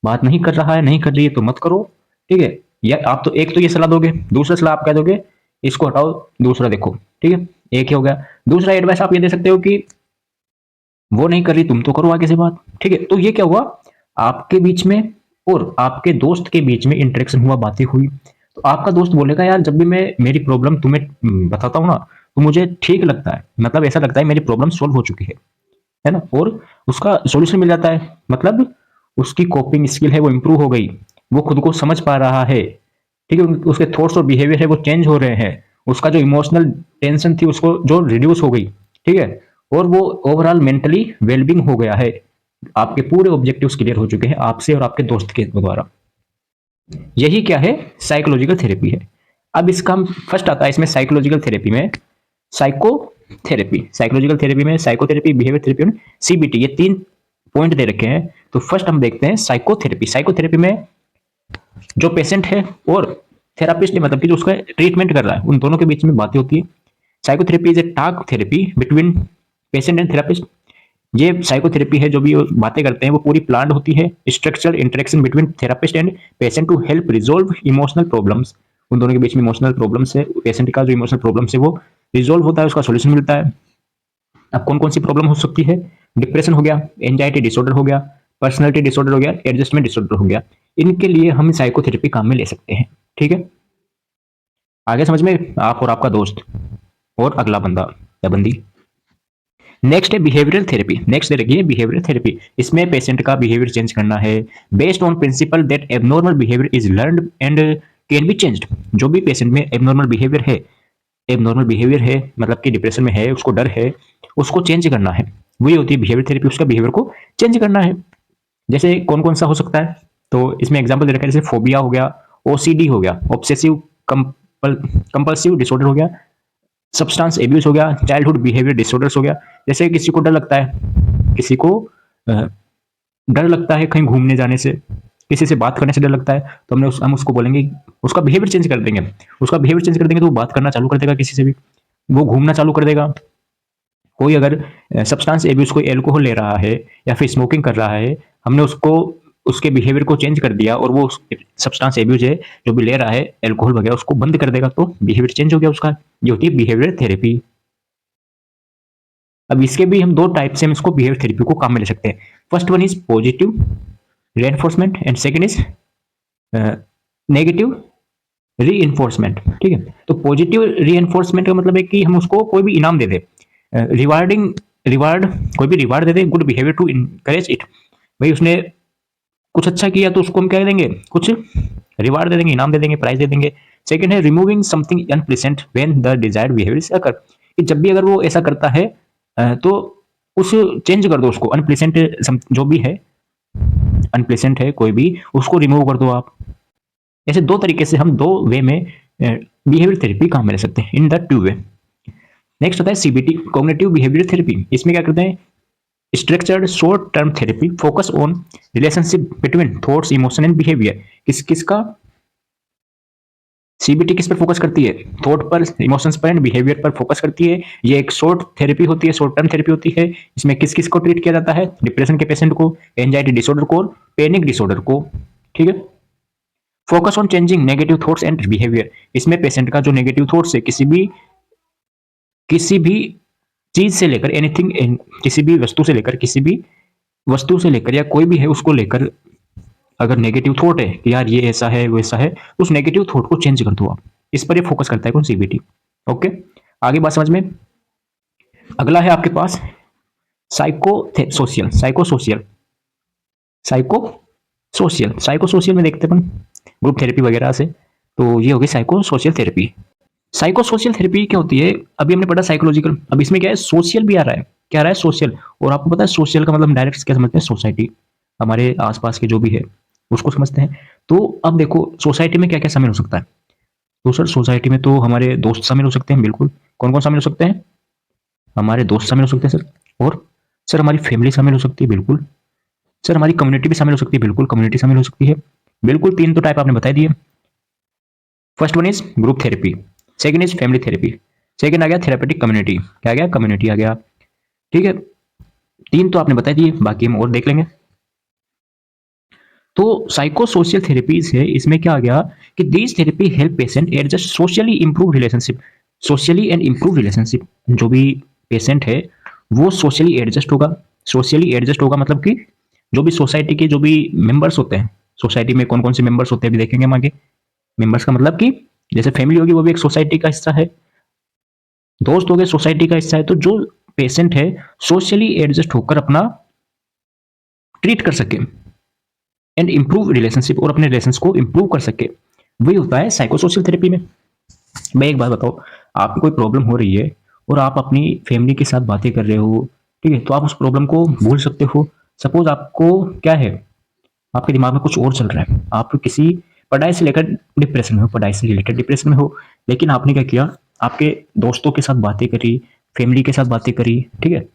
बात नहीं कर रहा है, नहीं कर रही है तो मत करो। ठीक है, या आप तो एक तो ये सलाह दोगे, दूसरा सलाह आप क्या दोगे, इसको हटाओ, दूसरा देखो। ठीक है, एक ही हो गया। दूसरा एडवाइस आप ये दे सकते हो कि वो नहीं कर रही, तुम तो करो आगे से बात। ठीक है, तो ये क्या हुआ, आपके बीच में और आपके दोस्त के बीच में इंटरेक्शन हुआ, बातें हुई। तो आपका दोस्त बोलेगा यार जब भी मैं मेरी प्रॉब्लम तुम्हें बताता हूँ ना तो मुझे ठीक लगता है, मतलब ऐसा लगता है मेरी प्रॉब्लम सोल्व हो चुकी है ना, और उसका सॉल्यूशन मिल जाता है, मतलब उसकी कोपिंग स्किल है वो इंप्रूव हो गई, वो खुद को समझ पा रहा है। ठीक है, उसके थॉट्स और बिहेवियर है वो चेंज हो रहे हैं, उसका जो इमोशनल टेंशन थी उसको जो रिड्यूस हो गई। ठीक है, और वो ओवरऑल मेंटली वेलबिंग हो गया है। आपके पूरे ऑब्जेक्टिव्स क्लियर हो चुके हैं आपसे और आपके दोस्त के द्वारा। यही क्या है, साइकोलॉजिकल थेरेपी है। अब इसका हम फर्स्ट आता है इसमें साइकोलॉजिकल थेरेपी में, साइकोलॉजिकल थेरेपी में साइकोथेरेपी, बिहेवियर थेरेपी और सीबीटी, ये तीन पॉइंट दे रखे हैं। तो फर्स्ट हम देखते हैं साइकोथेरेपी। साइकोथेरेपी में जो पेशेंट है और थेरापिस्ट, मतलब कि जो उसका ट्रीटमेंट कर रहा है, उन दोनों के बीच में बातें होती है। Psychotherapy is a talk therapy between patient and therapist. ये साइकोथेरेपी है, जो भी बातें करते हैं वो पूरी प्लान्ड होती है, structural interaction between therapist and patient to help resolve emotional problems. उन दोनों के बीच में इमोशनल प्रॉब्लम्स है, पेशेंट का जो इमोशनल प्रॉब्लम्स है वो रिजोल्व होता है, उसका सोल्यूशन मिलता है। अब कौन कौन सी प्रॉब्लम हो सकती है, डिप्रेशन हो गया, एंजाइटी डिसऑर्डर हो गया, पर्सनैलिटी डिसऑर्डर हो गया, एडजस्टमेंट डिसऑर्डर हो गया, इनके लिए हम साइकोथेरेपी काम में ले सकते हैं। ठीक है, आगे समझ में, आप और आपका दोस्त और अगला बंदा या बंदी। नेक्स्ट है बिहेवियरल थेरेपी। नेक्स्ट देखिए बिहेवियरल थेरेपी, इसमें पेशेंट का बिहेवियर चेंज करना है based on principal that abnormal behaviour is learned and can be changed. जो भी पेशेंट में एबनॉर्मल बिहेवियर है, मतलब कि डिप्रेशन में है, उसको डर है, उसको चेंज करना है, वही होती है बिहेवियर थेरेपी, उसका बिहेवियर को चेंज करना है। जैसे कौन कौन सा हो सकता है, तो इसमें एग्जांपल दे रखा है, जैसे फोबिया हो गया, ओसीडी हो गया, ऑब्सेसिव कंपल्सिव डिसऑर्डर हो गया, सब्सटेंस एब्यूज हो गया, चाइल्डहुड बिहेवियर डिसऑर्डर्स हो गया। जैसे किसी को डर लगता है, किसी को डर लगता है कहीं घूमने जाने से, किसी से बात करने से डर लगता है, तो हम उसको बोलेंगे, उसका बिहेवियर चेंज कर देंगे। उसका बिहेवियर चेंज कर देंगे तो वो बात करना चालू कर देगा किसी से भी, वो घूमना चालू कर देगा। कोई अगर सब्सटेंस एब्यूज, कोई एल्कोहल ले रहा है या फिर स्मोकिंग कर रहा है, हमने उसको उसके बिहेवियर को चेंज कर दिया और वो सब्सटेंस एब्यूज है जो भी ले रहा है एल्कोहल वगैरह, उसको बंद कर देगा, तो बिहेवियर चेंज हो गया उसका। ये होती है बिहेवियर थेरेपी। अब इसके भी हम दो टाइप से हम इसको बिहेवियर थेरेपी को काम में ले सकते हैं। First one is positive reinforcement and second is negative reinforcement. ठीक है, तो पॉजिटिव रीइंफोर्समेंट का मतलब है कि हम उसको कोई भी इनाम दे दे, रिवार्डिंग रिवार्ड, कोई भी रिवार्ड दे दे good behaviour to encourage it. भाई उसने कुछ अच्छा किया तो उसको हम क्या देंगे, कुछ रिवार्ड दे देंगे, इनाम दे देंगे, प्राइज दे देंगे। सेकंड है removing something unpleasant when the desired behaviour is occur, कि जब भी अगर वो ऐसा करता है तो उस चेंज कर दो, उसको अनप्लेजेंट जो भी है, अनप्लेजेंट है कोई भी, उसको रिमूव कर दो आप। ऐसे दो तरीके से हम दो वे में बिहेवियर थेरेपी काम में ले सकते हैं, in the two way. Next होता है सीबीटी, कॉग्निटिव बिहेवियर थेरेपी। इसमें क्या करते हैं, structured short term therapy focus on relationship between thoughts emotion and behaviour. किसका सीबीटी किस पर फोकस करती है, थॉट पर, इमोशंस पर एंड बिहेवियर पर फोकस करती है। ये एक शॉर्ट थेरेपी होती है, शॉर्ट टर्म थेरेपी होती है। इसमें किस किस को ट्रीट किया जाता है, डिप्रेशन के पेशेंट को, एंजाइटी डिसऑर्डर को, पैनिक डिसऑर्डर को। ठीक है, focus on changing negative thoughts and behaviour. इसमें पेशेंट का जो नेगेटिव थॉट्स है, किसी भी चीज से लेकर, एनीथिंग, किसी भी वस्तु से लेकर, किसी भी वस्तु से लेकर या कोई भी है उसको लेकर, अगर नेगेटिव थॉट है कि यार ये ऐसा है वैसा है, उस नेगेटिव थॉट को चेंज कर दो आप। इस पर ये फोकस करता है कौन, सीबीटी। ओके, आगे बात समझ में। अगला है आपके पास साइको सोशियल, साइको सोशियल में देखते हैं अपन ग्रुप थेरेपी वगैरह से। तो ये होगी psycho social therapy. Psycho social therapy क्या होती है, अभी हमने पढ़ा साइकोलॉजिकल, अब इसमें क्या है, सोशियल भी आ रहा है। क्या आ रहा है, सोशियल। और आपको पता है सोशियल का मतलब डायरेक्ट क्या समझते हैं, सोसाइटी, हमारे आसपास के जो भी है उसको समझते हैं। तो अब देखो सोसाइटी में क्या क्या शामिल हो सकता है। तो सर सोसाइटी में तो हमारे दोस्त शामिल हो सकते हैं, बिल्कुल। कौन कौन शामिल हो सकते हैं, हमारे दोस्त शामिल हो सकते हैं सर। और सर हमारी फैमिली शामिल हो सकती है, बिल्कुल। सर हमारी कम्युनिटी भी शामिल हो सकती है, बिल्कुल, कम्युनिटी शामिल हो सकती है, बिल्कुल। तीन तो टाइप आपने बता दिए। First one is group therapy, second is family therapy, second आ गया थेरेपेटिक कम्युनिटी, क्या आ गया, कम्युनिटी आ गया। ठीक है, तीन तो आपने बता दिए, बाकी हम और देख लेंगे। तो साइको सोशल थेरेपीज है, इसमें क्या आ गया कि these therapy help patient adjust socially improve relationship, socially and improve relationship. जो भी पेशेंट है वो सोशली एडजस्ट होगा, सोशली एडजस्ट होगा मतलब कि जो भी सोसाइटी के जो भी मेंबर्स होते हैं, सोसाइटी में कौन कौन से मेंबर्स होते हैं अभी देखेंगे हम आगे। मेंबर्स का मतलब कि जैसे फैमिली होगी वो भी एक सोसाइटी का हिस्सा है, दोस्त हो गए सोसाइटी का हिस्सा है। तो जो पेशेंट है सोशली एडजस्ट होकर अपना ट्रीट कर सके एंड इंप्रूव रिलेशनशिप, और अपने रिलेशंस को इंप्रूव कर सके, वही होता है साइको सोशल थेरेपी में। मैं एक बात बताओ, आपको कोई प्रॉब्लम हो रही है और आप अपनी फैमिली के साथ बातें कर रहे हो, ठीक है, तो आप उस प्रॉब्लम को भूल सकते हो। सपोज आपको क्या है, आपके दिमाग में कुछ और चल रहा है, आप किसी पढ़ाई से लेकर डिप्रेशन में हो, पढ़ाई से रिलेटेड डिप्रेशन में हो, लेकिन आपने क्या किया, आपके दोस्तों के साथ बातें करी, फैमिली के साथ बातें करी, ठीक है,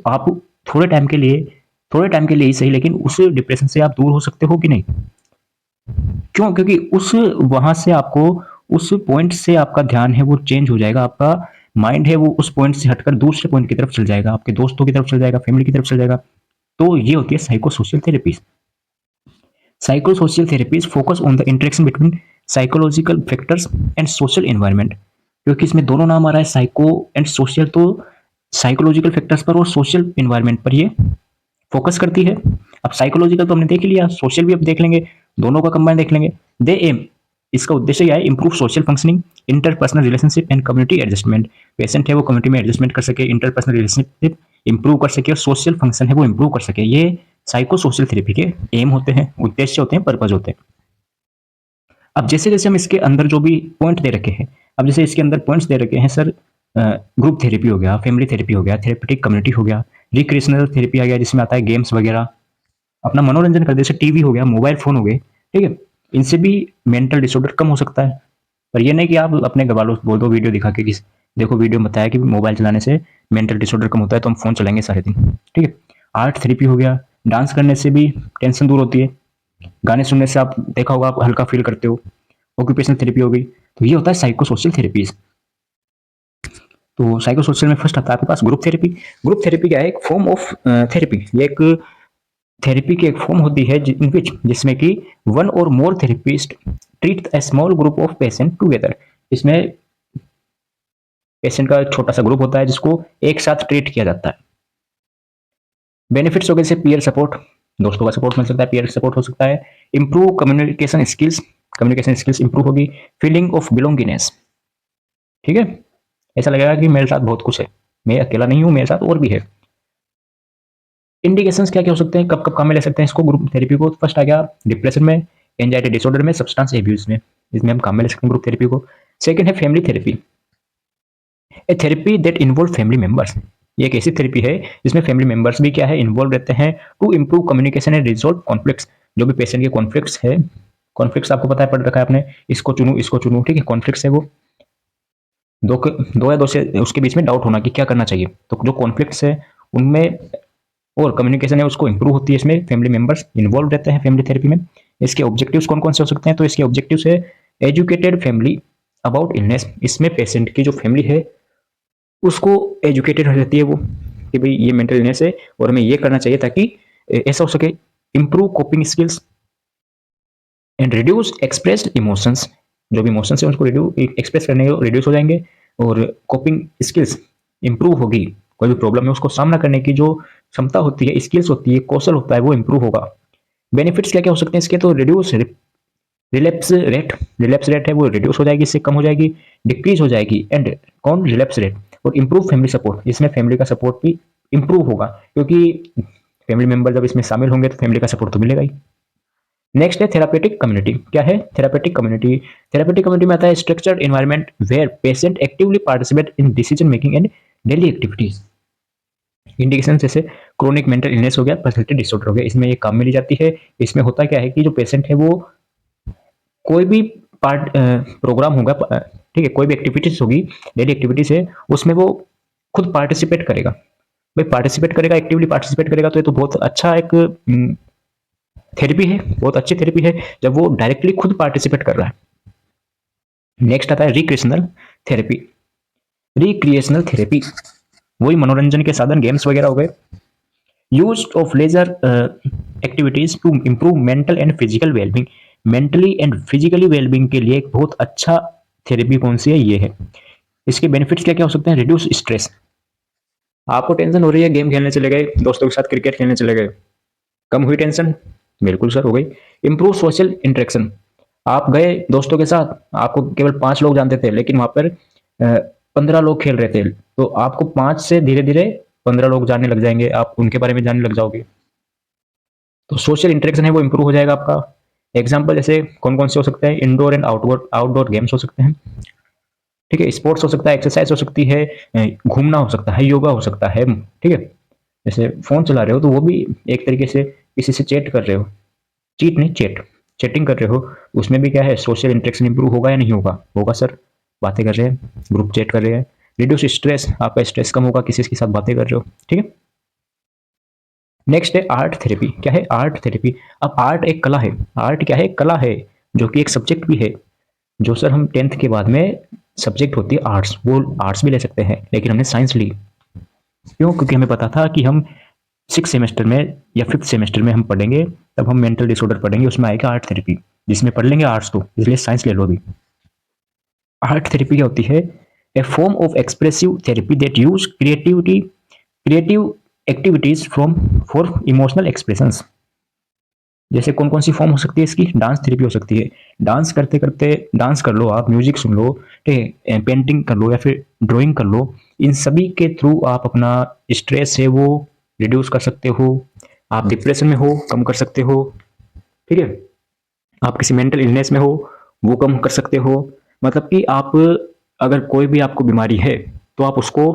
आप थोड़े टाइम के लिए, थोड़े टाइम के लिए ही सही, लेकिन उस डिप्रेशन से आप दूर हो सकते हो कि नहीं। क्यों, क्योंकि उस वहां से आपको, उस पॉइंट से आपका ध्यान है वो चेंज हो जाएगा, आपका माइंड है वो उस पॉइंट से हटकर दूसरे पॉइंट की तरफ चल जाएगा, आपके दोस्तों की तरफ चल जाएगा, फैमिली की तरफ चल जाएगा। तो ये होती है psycho social therapy. Psychosocial therapies focus on the interaction between psychological factors and social environment। क्योंकि इसमें दोनों नाम आ रहा है, साइको एंड सोशल, तो साइकोलॉजिकल फैक्टर्स पर और सोशल इन्वायरमेंट पर ये फोकस करती है। अब साइकोलॉजिकल तो हमने देख लिया, सोशल भी अब देख लेंगे, दोनों का कंबाइन देख लेंगे। दे एम, इसका उद्देश्य क्या है, improve social functioning, interpersonal relationship and community adjustment. Patient है वो कम्युनिटी में एडजस्टमेंट कर सके, इंटरपर्सनल रिलेशनशिप इंप्रूव कर सके, और सोशल फंक्शन है वो इंप्रूव कर सके। ये साइको सोशल थेरेपी के एम होते हैं, उद्देश्य होते हैं, पर्पज होते हैं। अब जैसे जैसे हम इसके अंदर जो भी पॉइंट दे रखे हैं, अब जैसे इसके अंदर पॉइंट्स दे रखे हैं सर, ग्रुप थेरेपी हो गया, फैमिली थेरेपी हो गया, थेरेपेटिक कम्युनिटी हो गया, रिक्रिएशनल थेरेपी आ गया जिसमें आता है गेम्स वगैरह, अपना मनोरंजन कर, जैसे टीवी हो गया, मोबाइल फोन हो गए, ठीक है, इनसे भी मेंटल डिसऑर्डर कम हो सकता है। पर ये नहीं कि आप अपने घर वालों को बोल दो वीडियो दिखा के कि देखो वीडियो में बताया कि मोबाइल चलाने से मेंटल डिसऑर्डर कम होता है, तो हम फोन चलाएंगे सारे दिन। ठीक है। आर्ट थेरेपी हो गया। डांस करने से भी टेंशन दूर होती है। गाने सुनने से आप देखा होगा आप हल्का फील करते हो। ऑक्यूपेशनल थेरेपी हो गई। तो ये होता है साइको सोशल थेरेपीज। तो साइको सोशल में फर्स्ट आता है आपके पास ग्रुप थेरेपी। ग्रुप थेरेपी क्या है? एक फॉर्म ऑफ थेरेपी। ये एक थेरेपी की एक फॉर्म होती है इन विच जिसमें कि one or more therapist treat a small group of patient together. इसमें पेशेंट का एक छोटा सा ग्रुप होता है जिसको एक साथ ट्रीट किया जाता है। बेनिफिट्स हो गए जैसे पीयर सपोर्ट, दोस्तों का सपोर्ट मिल सकता है, पीयर सपोर्ट हो सकता है। इंप्रूव कम्युनिकेशन स्किल्स इंप्रूव होगी। Feeling of belongingness. ठीक है। ऐसा लगेगा कि मेरे साथ बहुत कुछ है, मैं अकेला नहीं हूं, मेरे साथ और भी है। इंडिकेशंस क्या क्या हो सकते हैं, कब कब काम में ले सकते हैं इसको ग्रुप थेरेपी को? फर्स्ट आ गया डिप्रेशन में, एंजाइटी डिसऑर्डर में, सब्सटेंस एब्यूज में, इसमें हम काम में ले सकते हैं ग्रुप थेरेपी को। सेकंड है family therapy, a therapy that involve family members. ये एक ऐसी थेरेपी है जिसमें फैमिली मेंबर्स भी क्या है, इन्वॉल्व रहते हैं to improve communication and resolve conflicts. जो भी पेशेंट के कॉन्फ्लिक्ट्स है, कॉन्फ्लिक्ट्स आपको पता है, पढ़ रखा है आपने, इसको चुनूं, ठीक है, कॉन्फ्लिक्ट्स है वो दो या दो से उसके बीच में डाउट होना कि क्या करना चाहिए। तो जो कॉन्फ्लिक्ट्स है उनमें और कम्युनिकेशन है उसको इंप्रूव होती है, इसमें फैमिली मेंबर्स इन्वॉल्व रहते हैं फैमिली थेरेपी में। इसके ऑब्जेक्टिव्स कौन कौन से हो सकते हैं? तो इसके ऑब्जेक्टिव्स है एजुकेटेड फैमिली अबाउट इलनेस। इसमें पेशेंट की जो फैमिली है उसको एजुकेटेड हो जाती है वो कि भाई ये मेंटल इलनेस है और हमें ये करना चाहिए ताकि ऐसा हो सके। Improve coping skills and reduce expressed emotions. जो भी इमोशंस है उसको एक्सप्रेस करने के रिड्यूस हो जाएंगे। और कोपिंग स्किल्स इंप्रूव होगी। कोई भी प्रॉब्लम है उसको सामना करने की जो क्षमता होती है, स्किल्स होती है, कौशल होता है, वो इंप्रूव होगा। बेनिफिट्स क्या क्या हो सकते हैं इसके? तो रिड्यूस रिलैप्स रेट है वो रिड्यूस हो जाएगी, इससे कम हो जाएगी, डिक्रीज हो जाएगी। एंड कौन? Relapse rate. और इंप्रूव फैमिली सपोर्ट, इसमें फैमिली का सपोर्ट भी इंप्रूव होगा क्योंकि फैमिली मेंबर जब इसमें शामिल होंगे तो फैमिली का सपोर्ट तो मिलेगा ही। नेक्स्ट है थेरापेटिक कम्युनिटी। क्या है थेरापेटिक कम्युनिटी? थेरापेटिक कम्युनिटी में आता है structured environment where patient actively participate in decision making and daily activities. Indication जैसे क्रोनिक मेंटल इलनेस हो गया, पर्सनैलिटी डिसऑर्डर हो गया, इसमें ये काम में ली जाती है। इसमें होता क्या है कि जो पेशेंट है वो कोई भी पार्ट प्रोग्राम होगा, ठीक है, कोई भी एक्टिविटीज होगी, डेली एक्टिविटीज है, उसमें वो खुद पार्टिसिपेट करेगा। भाई पार्टिसिपेट करेगा, एक्टिवली पार्टिसिपेट करेगा, तो ये तो बहुत अच्छा एक थेरेपी है, बहुत अच्छी थेरेपी है जब वो डायरेक्टली खुद पार्टिसिपेट कर रहा है। नेक्स्ट आता है रिक्रिएशनल थेरेपी। रिक्रिएशनल थेरेपी वही मनोरंजन के साधन, गेम्स वगैरह हो गए। Use of leisure activities to improve mental and physical wellbeing. Mentally and physically wellbeing के लिए एक बहुत अच्छा थेरेपी कौन सी है? ये है। इसके बेनिफिट्स क्या क्या हो सकते हैं? Reduce stress. आपको टेंशन हो रही है, गेम खेलने चले गए, दोस्तों के साथ क्रिकेट खेलने चले गए, कम हुई टेंशन? बिल्कुल सर, हो गई। Improve social interaction. आप गए दोस्तों के साथ, आपको केवल 5 लोग जानते थे लेकिन वहां पर 15 लोग खेल रहे थे, तो आपको 5 से धीरे धीरे 15 लोग जानने लग जाएंगे, आप उनके बारे में जानने लग जाओगे। तो सोशल इंटरेक्शन है वो इंप्रूव हो जाएगा आपका। एग्जाम्पल जैसे कौन कौन से हो सकते हैं? इंडोर एंड आउटडोर गेम्स हो सकते हैं, ठीक है, स्पोर्ट्स हो सकता है, एक्सरसाइज हो सकती है, घूमना हो सकता है, योगा हो सकता है, ठीक है। जैसे फोन चला रहे हो तो वो भी एक तरीके से किसी से चैट कर रहे हो, चीट नहीं, चैटिंग कर रहे हो, उसमें भी क्या है, सोशल इंटरेक्शन इंप्रूव होगा या नहीं होगा? होगा सर, बातें कर रहे हैं, ग्रुप चैट कर रहे हैं। रिड्यूस स्ट्रेस, आपका स्ट्रेस कम होगा, किसी के साथ बातें कर रहे हो, ठीक है। नेक्स्ट है आर्ट थेरेपी। क्या है? Art therapy. अब आर्ट एक कला है। आर्ट क्या है? कला है, जो कि एक सब्जेक्ट भी है। जो सर हम 10th के बाद में सब्जेक्ट होती है आर्ट्स, वो आर्ट्स भी ले सकते हैं, लेकिन हमने साइंस ली। क्यों? क्योंकि हमें पता था कि हम 6 सेमेस्टर में या 5th सेमेस्टर में हम पढ़ेंगे, तब हम मेंटल डिसऑर्डर पढ़ेंगे, उसमें आएगा आर्ट थेरेपी, जिसमें पढ़ लेंगे आर्ट्स, तो इसलिए साइंस ले लो अभी। आर्ट थेरेपी क्या होती है? A form of expressive therapy that use creative activities from for emotional expressions. जैसे कौन कौन सी फॉर्म हो सकती है इसकी? डांस थेरेपी हो सकती है, डांस करते करते डांस कर लो आप, म्यूजिक सुन लो, ठीक है, पेंटिंग कर लो या फिर ड्राइंग कर लो। इन सभी के थ्रू आप अपना स्ट्रेस है वो रिड्यूस कर सकते हो। आप डिप्रेशन में हो, कम कर सकते हो, ठीक है। आप किसी मेंटल इलनेस में हो, वो कम कर सकते हो। मतलब कि आप अगर कोई भी आपको बीमारी है तो आप उसको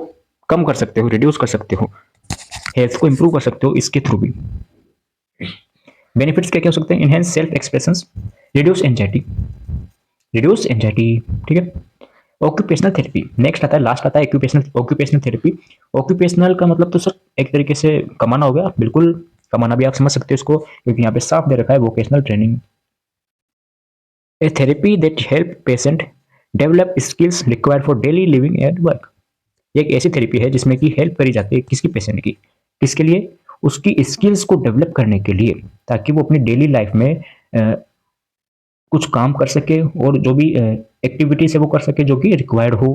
कम कर सकते हो, रिड्यूस कर सकते हो, हेल्थ को इंप्रूव कर सकते हो इसके थ्रू भी। बेनिफिट्स क्या क्या हो सकते हैं? Enhance self expression, reduce anxiety, ठीक है। ऑक्यूपेशनल थेरेपी नेक्स्ट आता है, लास्ट आता है ऑक्यूपेशनल थेरेपी। ऑक्यूपेशनल का मतलब तो सर एक तरीके से कमाना हो गया, बिल्कुल कमाना भी आप समझ सकते हो इसको, क्योंकि यहाँ पे साफ दे रखा है vocational training. A therapy that help patient develop skills required for daily living and work. ये एक ऐसी थेरेपी है जिसमें कि हेल्प करी जाती है किसकी, पेशेंट की। किसके लिए? उसकी स्किल्स को डेवलप करने के लिए, ताकि वो अपनी डेली लाइफ में कुछ काम कर सके और जो भी एक्टिविटीज है वो कर सके जो कि रिक्वायर्ड हो।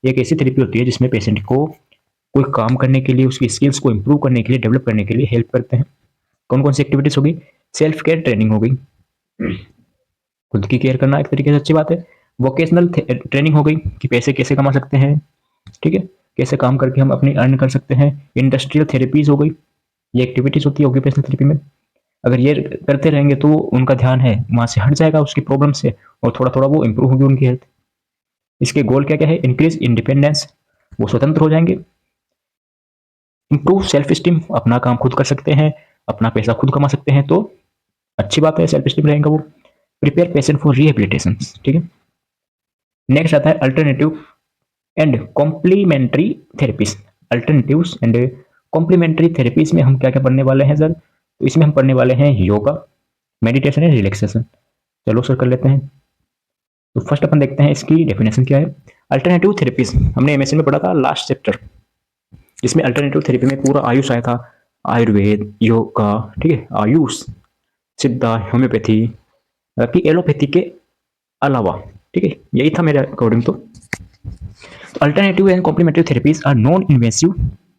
एक ऐसी थेरेपी होती है जिसमें पेशेंट को कोई काम करने के लिए, उसकी स्किल्स को इंप्रूव करने के लिए, डेवलप करने के लिए हेल्प करते हैं। कौन कौन सी एक्टिविटीज होगी? सेल्फ केयर ट्रेनिंग हो गई, खुद की केयर करना एक तरीके से अच्छी बात है। वोकेशनल ट्रेनिंग हो गई कि पैसे कैसे कमा सकते हैं, ठीक है, कैसे काम करके हम अपनी अर्न कर सकते हैं। इंडस्ट्रियल थेरेपीज हो गई, ये एक्टिविटीज होती है ऑक्यूपेशनल थेरेपी में। अगर ये करते रहेंगे तो उनका ध्यान है वहां से हट जाएगा उसकी प्रॉब्लम से, और थोड़ा थोड़ा वो इंप्रूव होगी उनकी हेल्थ। इसके गोल क्या क्या है? इंक्रीज इंडिपेंडेंस, वो स्वतंत्र हो जाएंगे। इंप्रूव सेल्फ स्टीम, अपना काम खुद कर सकते हैं, अपना पैसा खुद कमा सकते हैं, तो अच्छी बात है, सेल्फ स्टीम रहेगा वो। प्रिपेयर पेशेंट फॉर रिहेबिलिटेशन, ठीक है। नेक्स्ट आता है alternative and complementary therapies. Alternatives and complementary therapies में हम क्या क्या पढ़ने वाले हैं सर? तो इसमें हम पढ़ने वाले हैं योगा, मेडिटेशन एंड रिलैक्सेशन। चलो सर कर लेते हैं। तो फर्स्ट अपन देखते हैं इसकी डेफिनेशन क्या है। अल्टरनेटिव थेरेपीज हमने एमएससी में पढ़ा था लास्ट चैप्टर, इसमें अल्टरनेटिव थेरेपी में पूरा आयुष आया था, आयुर्वेद, योगा, ठीक है, आयुष, सिद्धा, होम्योपैथी की एलोपैथी के अलावा, ठीक है, यही था मेरे अकॉर्डिंग। तो alternative and complementary therapies are non invasive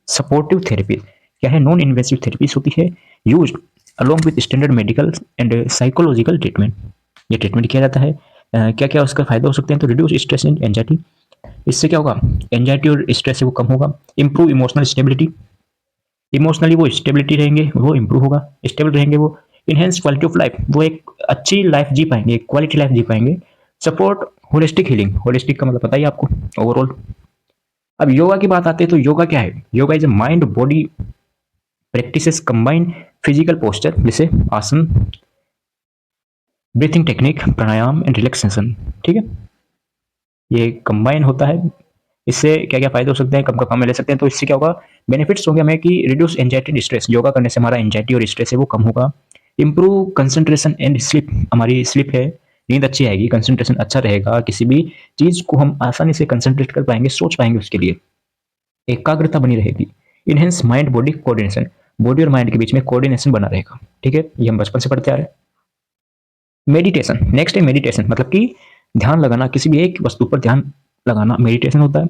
supportive therapy. क्या है? नॉन इन्वेसिव थेरेपीज होती है use along with standard medical and psychological treatment. ये ट्रीटमेंट किया जाता है। क्या क्या उसका फायदा हो सकते हैं? तो रिड्यूस स्ट्रेस एंड एंजाइटी, इससे क्या होगा? एंजाइटी और स्ट्रेस से वो कम होगा। इंप्रूव इमोशनल स्टेबिलिटी, इमोशनली वो स्टेबिलिटी रहेंगे, वो इंप्रूव होगा, स्टेबल रहेंगे वो। इनहेंस क्वालिटी ऑफ लाइफ, वो एक अच्छी लाइफ जी पाएंगे, क्वालिटी लाइफ जी पाएंगे। सपोर्ट होलिस्टिक हीलिंग, होलिस्टिक का मतलब पता ही आपको, ओवरऑल। अब योगा की बात आती है तो योगा क्या है? Yoga is a mind body practices combine physical posture, जैसे आसन, breathing technique, pranayama and relaxation, ठीक है, ये कंबाइन होता है। इससे क्या क्या फायदे हो सकते हैं, कब कब काम में ले सकते हैं? तो इससे क्या होगा? बेनिफिट्स होंगे हमें कि reduce anxiety and stress, yoga करने से हमारा एंजाइटी और स्ट्रेस है वो कम होगा। इंप्रूव कंसंट्रेशन एंड स्लीप, हमारी स्लीप है, नींद अच्छी आएगी, कंसंट्रेशन अच्छा रहेगा, किसी भी चीज को हम आसानी से कंसंट्रेट कर पाएंगे, सोच पाएंगे, उसके लिए एकाग्रता बनी रहेगी। Enhance mind body coordination, body और माइंड के बीच में कोऑर्डिनेशन बना रहेगा, ठीक है, ये हम बचपन से पढ़ते आ रहे हैं। मेडिटेशन, नेक्स्ट है मेडिटेशन, मतलब कि ध्यान लगाना, किसी भी एक वस्तु पर ध्यान लगाना मेडिटेशन होता है।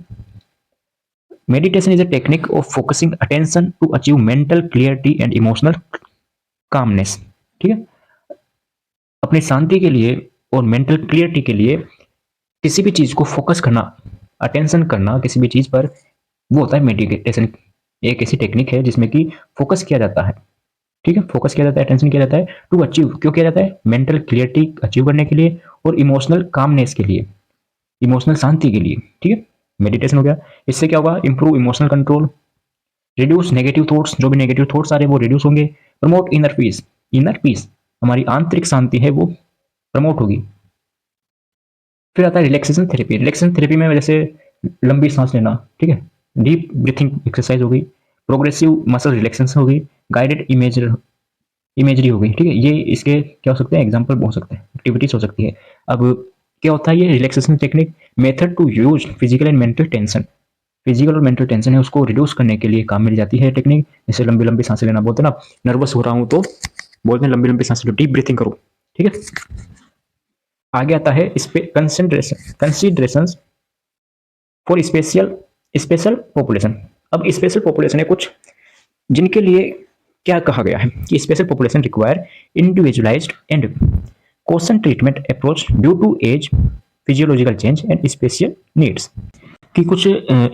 Meditation is a technique of focusing attention to achieve mental clarity and emotional calmness, ठीक है, अपनी शांति के लिए और मेंटल क्लियरिटी के लिए किसी भी चीज को फोकस करना, अटेंशन करना किसी भी चीज पर, वो होता है मेडिटेशन। एक ऐसी टेक्निक है जिसमें कि फोकस किया जाता है, ठीक है, फोकस किया जाता है, अटेंशन किया जाता है टू अचीव, क्यों किया जाता है? मेंटल क्लियरिटी अचीव करने के लिए और इमोशनल कामनेस के लिए, इमोशनल शांति के लिए, ठीक है, मेडिटेशन हो गया। इससे क्या होगा? Improve emotional control, reduce negative thoughts, जो भी नेगेटिव थॉट्स आ रहे हैं वो रिड्यूस होंगे। Promote inner peace, inner peace हमारी आंतरिक शांति है वो प्रमोट होगी। फिर आता है रिलैक्सेशन थेरेपी। रिलैक्सेशन थेरेपी में जैसे लंबी सांस लेना, ठीक है, डीप ब्रीथिंग एक्सरसाइज हो गई, प्रोग्रेसिव मसल रिलैक्सेशन हो गई, गाइडेड इमेजरी हो गई, ठीक है, ये इसके क्या हो सकते हैं? एग्जाम्पल हो सकते हैं, एक्टिविटीज हो सकती है। अब क्या होता है ये relaxation technique? Method to use physical and mental tension, physical और मेंटल टेंशन है उसको रिड्यूस करने के लिए काम मिल जाती है टेक्निक। जैसे लंबी लंबी सांसें लेना, बोलते हैं ना, नर्वस हो रहा हूं तो बोलते हैं लंबी लंबी सांसें लो, डीप ब्रीथिंग करो, ठीक है। आगे आता है इस पे consideration for special special population. अब स्पेशल पॉपुलेशन है कुछ जिनके लिए क्या कहा गया है कि special population require individualized and question treatment approach due to age, physiological change and special needs. कि कुछ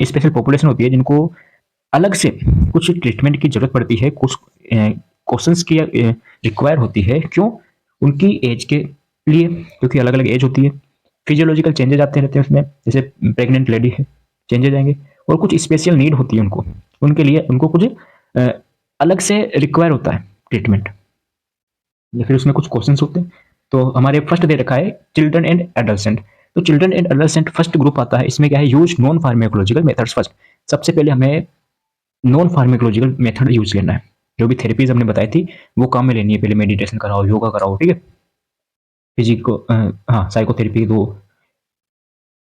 स्पेशल पॉपुलेशन होती है जिनको अलग से कुछ ट्रीटमेंट की जरूरत पड़ती है, कुछ क्वेश्चंस की रिक्वायर होती है, क्यों? उनकी एज के लिए, क्योंकि अलग अलग एज होती है, फिजियोलॉजिकल चेंजेस आते रहते हैं उसमें, जैसे प्रेग्नेंट लेडी है, चेंजेस आएंगे, और कुछ स्पेशल नीड होती है उनको, उनके लिए उनको कुछ अलग से रिक्वायर होता है ट्रीटमेंट, या फिर उसमें कुछ क्वेश्चंस होते हैं। तो हमारे फर्स्ट दे रखा है चिल्ड्रन एंड एडल्सेंट। तो children and adolescent first group आता है, इसमें क्या है, use non pharmacological methods first. सबसे पहले हमें नॉन फार्मेकोलॉजिकल मेथड यूज करना है। जो भी थेरेपीज हमने बताई थी वो काम में लेनी है, पहले मेडिटेशन कराओ, योगा कराओ, ठीक है, फिजिको हाँ साइकोथेरेपी दो,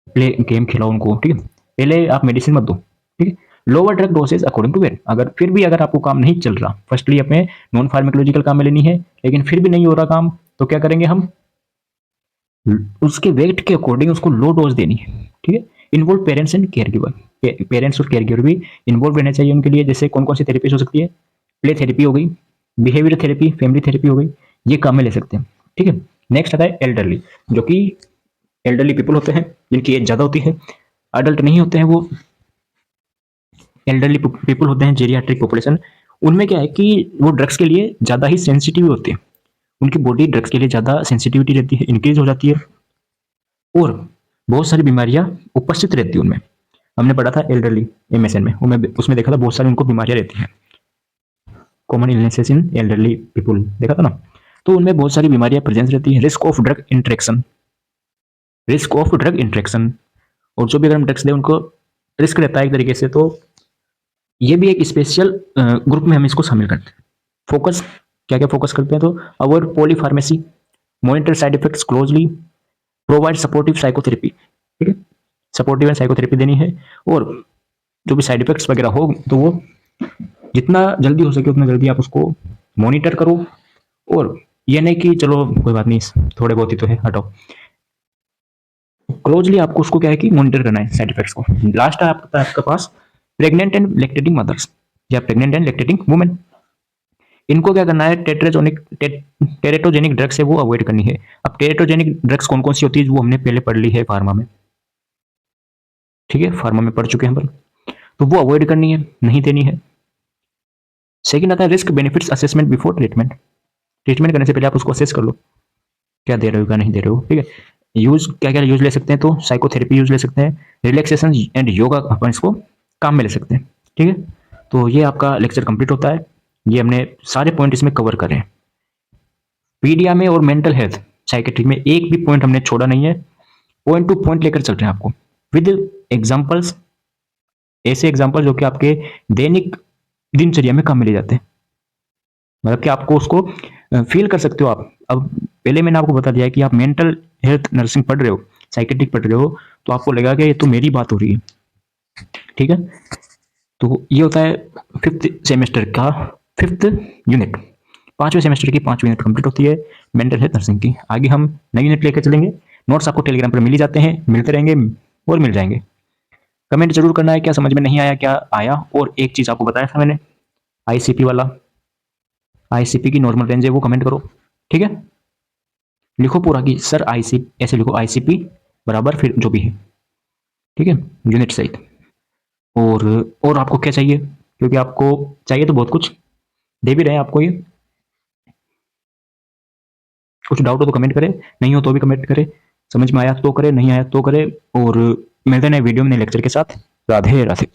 प्ले गेम खिलाओ उनको, ठीक है, पहले आप मेडिसिन मत दो, ठीक है। Lower drug dosage according to weight, अगर फिर भी अगर आपको काम नहीं चल रहा, फर्स्टली अपने नॉन फार्मेकोलॉजिकल काम में लेनी है, लेकिन फिर भी नहीं हो रहा काम, तो क्या करेंगे हम, उसके वेट के अकॉर्डिंग उसको लो डोज देनी है, ठीक है। Involve parents and care giver, parents और केयर गिवर भी इन्वॉल्व रहना चाहिए उनके लिए। जैसे कौन कौन सी थेरेपीज हो सकती है, प्ले थेरेपी हो गई, बिहेवियर थेरेपी, फैमिली थेरेपी हो गई, ये काम में ले सकते हैं, ठीक है। नेक्स्ट आता है एल्डरली, जो कि एल्डरली पीपल होते हैं जिनकी एज ज़्यादा होती है, अडल्ट नहीं होते हैं वो, एल्डरली पीपल होते हैं, जेरियाट्रिक पॉपुलेशन। उनमें क्या है कि वो ड्रग्स के लिए ज़्यादा ही सेंसिटिव होते हैं, उनकी बॉडी ड्रग्स के लिए ज़्यादा सेंसिटिविटी रहती है, इंक्रीज हो जाती है, और बहुत सारी बीमारियां उपस्थित रहती है उनमें। हमने पढ़ा था एल्डरली एमएसएन में, उसमें देखा था बहुत सारी उनको बीमारियां रहती हैं, कॉमन इलनेसेस इन एल्डरली पीपल देखा था ना। तो उनमें बहुत सारी बीमारियां प्रेजेंस रहती है। Risk of drug interaction, risk of drug interaction, और जो भी अगर हम ड्रग्स दें उनको रिस्क रहता है एक तरीके से, तो ये भी एक स्पेशल ग्रुप में हम इसको शामिल करते हैं। फोकस, क्या क्या फोकस करते हैं, तो avoid polypharmacy, monitor side effects closely, provide supportive psychotherapy, ठीक है, सपोर्टिव एंड साइकोथेरेपी देनी है, और जो भी साइड इफेक्ट्स वगैरह हो तो वो जितना जल्दी हो सके उतना जल्दी आप उसको मॉनिटर करो, और ये नहीं कि चलो कोई बात नहीं थोड़े बहुत ही तो है हटाओ, क्लोजली आपको उसको क्या है कि मॉनिटर करना है साइड इफेक्ट्स को। लास्ट है आपका पास प्रेग्नेंट एंड लैक्टेटिंग मदर्स या प्रेग्नेंट एंड लैक्टेटिंग वुमेन, इनको क्या करना है, टेरेटोजेनिक ड्रग्स है वो अवॉइड करनी है। अब टेरेटोजेनिक ड्रग्स कौन कौन सी होती है वो हमने पहले पढ़ ली है फार्मा में, ठीक है, फार्मा में पढ़ चुके हैं अपन, तो वो अवॉइड करनी है, नहीं देनी है। सेकंड आता है risk benefits assessment before treatment, treatment करने से पहले आप उसको असेस कर लो क्या दे रहे हो क्या नहीं दे रहे हो, ठीक है। यूज क्या क्या यूज ले सकते हैं, तो साइकोथेरेपी यूज ले सकते हैं, रिलैक्सेशन एंड योगा अपन इसको काम में ले सकते हैं, ठीक है। तो ये आपका लेक्चर कंप्लीट होता है, ये हमने सारे पॉइंट इसमें कवर करे हैं। पीडिया में और मेंटल हेल्थ साइकेट्रिक में एक भी पॉइंट हमने छोड़ा नहीं है, पॉइंट टू पॉइंट लेकर चल रहे हैं आपको विद एग्जांपल्स, ऐसे एग्जांपल जो कि आपके दैनिक दिनचर्या में काम में ले जाते हैं, मतलब कि आपको उसको फील कर सकते हो आप। अब पहले मैंने आपको बता दिया है कि आप मेंटल हेल्थ नर्सिंग पढ़ रहे हो, साइकेट्रिक पढ़ रहे हो, तो आपको लगेगा कि ये तो मेरी बात हो रही है, ठीक है। तो ये होता है फिफ्थ सेमेस्टर का फिफ्थ यूनिट, पांचवें सेमेस्टर की 5 यूनिट कंप्लीट होती है मेंटल हेल्थ नर्सिंग की। आगे हम नई यूनिट लेकर चलेंगे, नोट्स आपको टेलीग्राम पर मिल ही जाते हैं, मिलते रहेंगे और मिल जाएंगे। कमेंट जरूर करना है क्या समझ में नहीं आया क्या आया। और एक चीज आपको बताया था मैंने, आईसीपी वाला, आईसीपी की नॉर्मल रेंज है वो कमेंट करो, ठीक है। लिखो पूरा कि सर आईसी, ऐसे लिखो आईसीपी बराबर फिर जो भी है, ठीक है, यूनिट सहित। और आपको क्या चाहिए, क्योंकि आपको चाहिए तो बहुत कुछ दे भी रहे हैं आपको ये। कुछ डाउट हो तो कमेंट करें, नहीं हो तो भी कमेंट करें, समझ में आया तो करे, नहीं आया तो करे। और मिलते हैं नए वीडियो में नए लेक्चर के साथ। राधे राधे।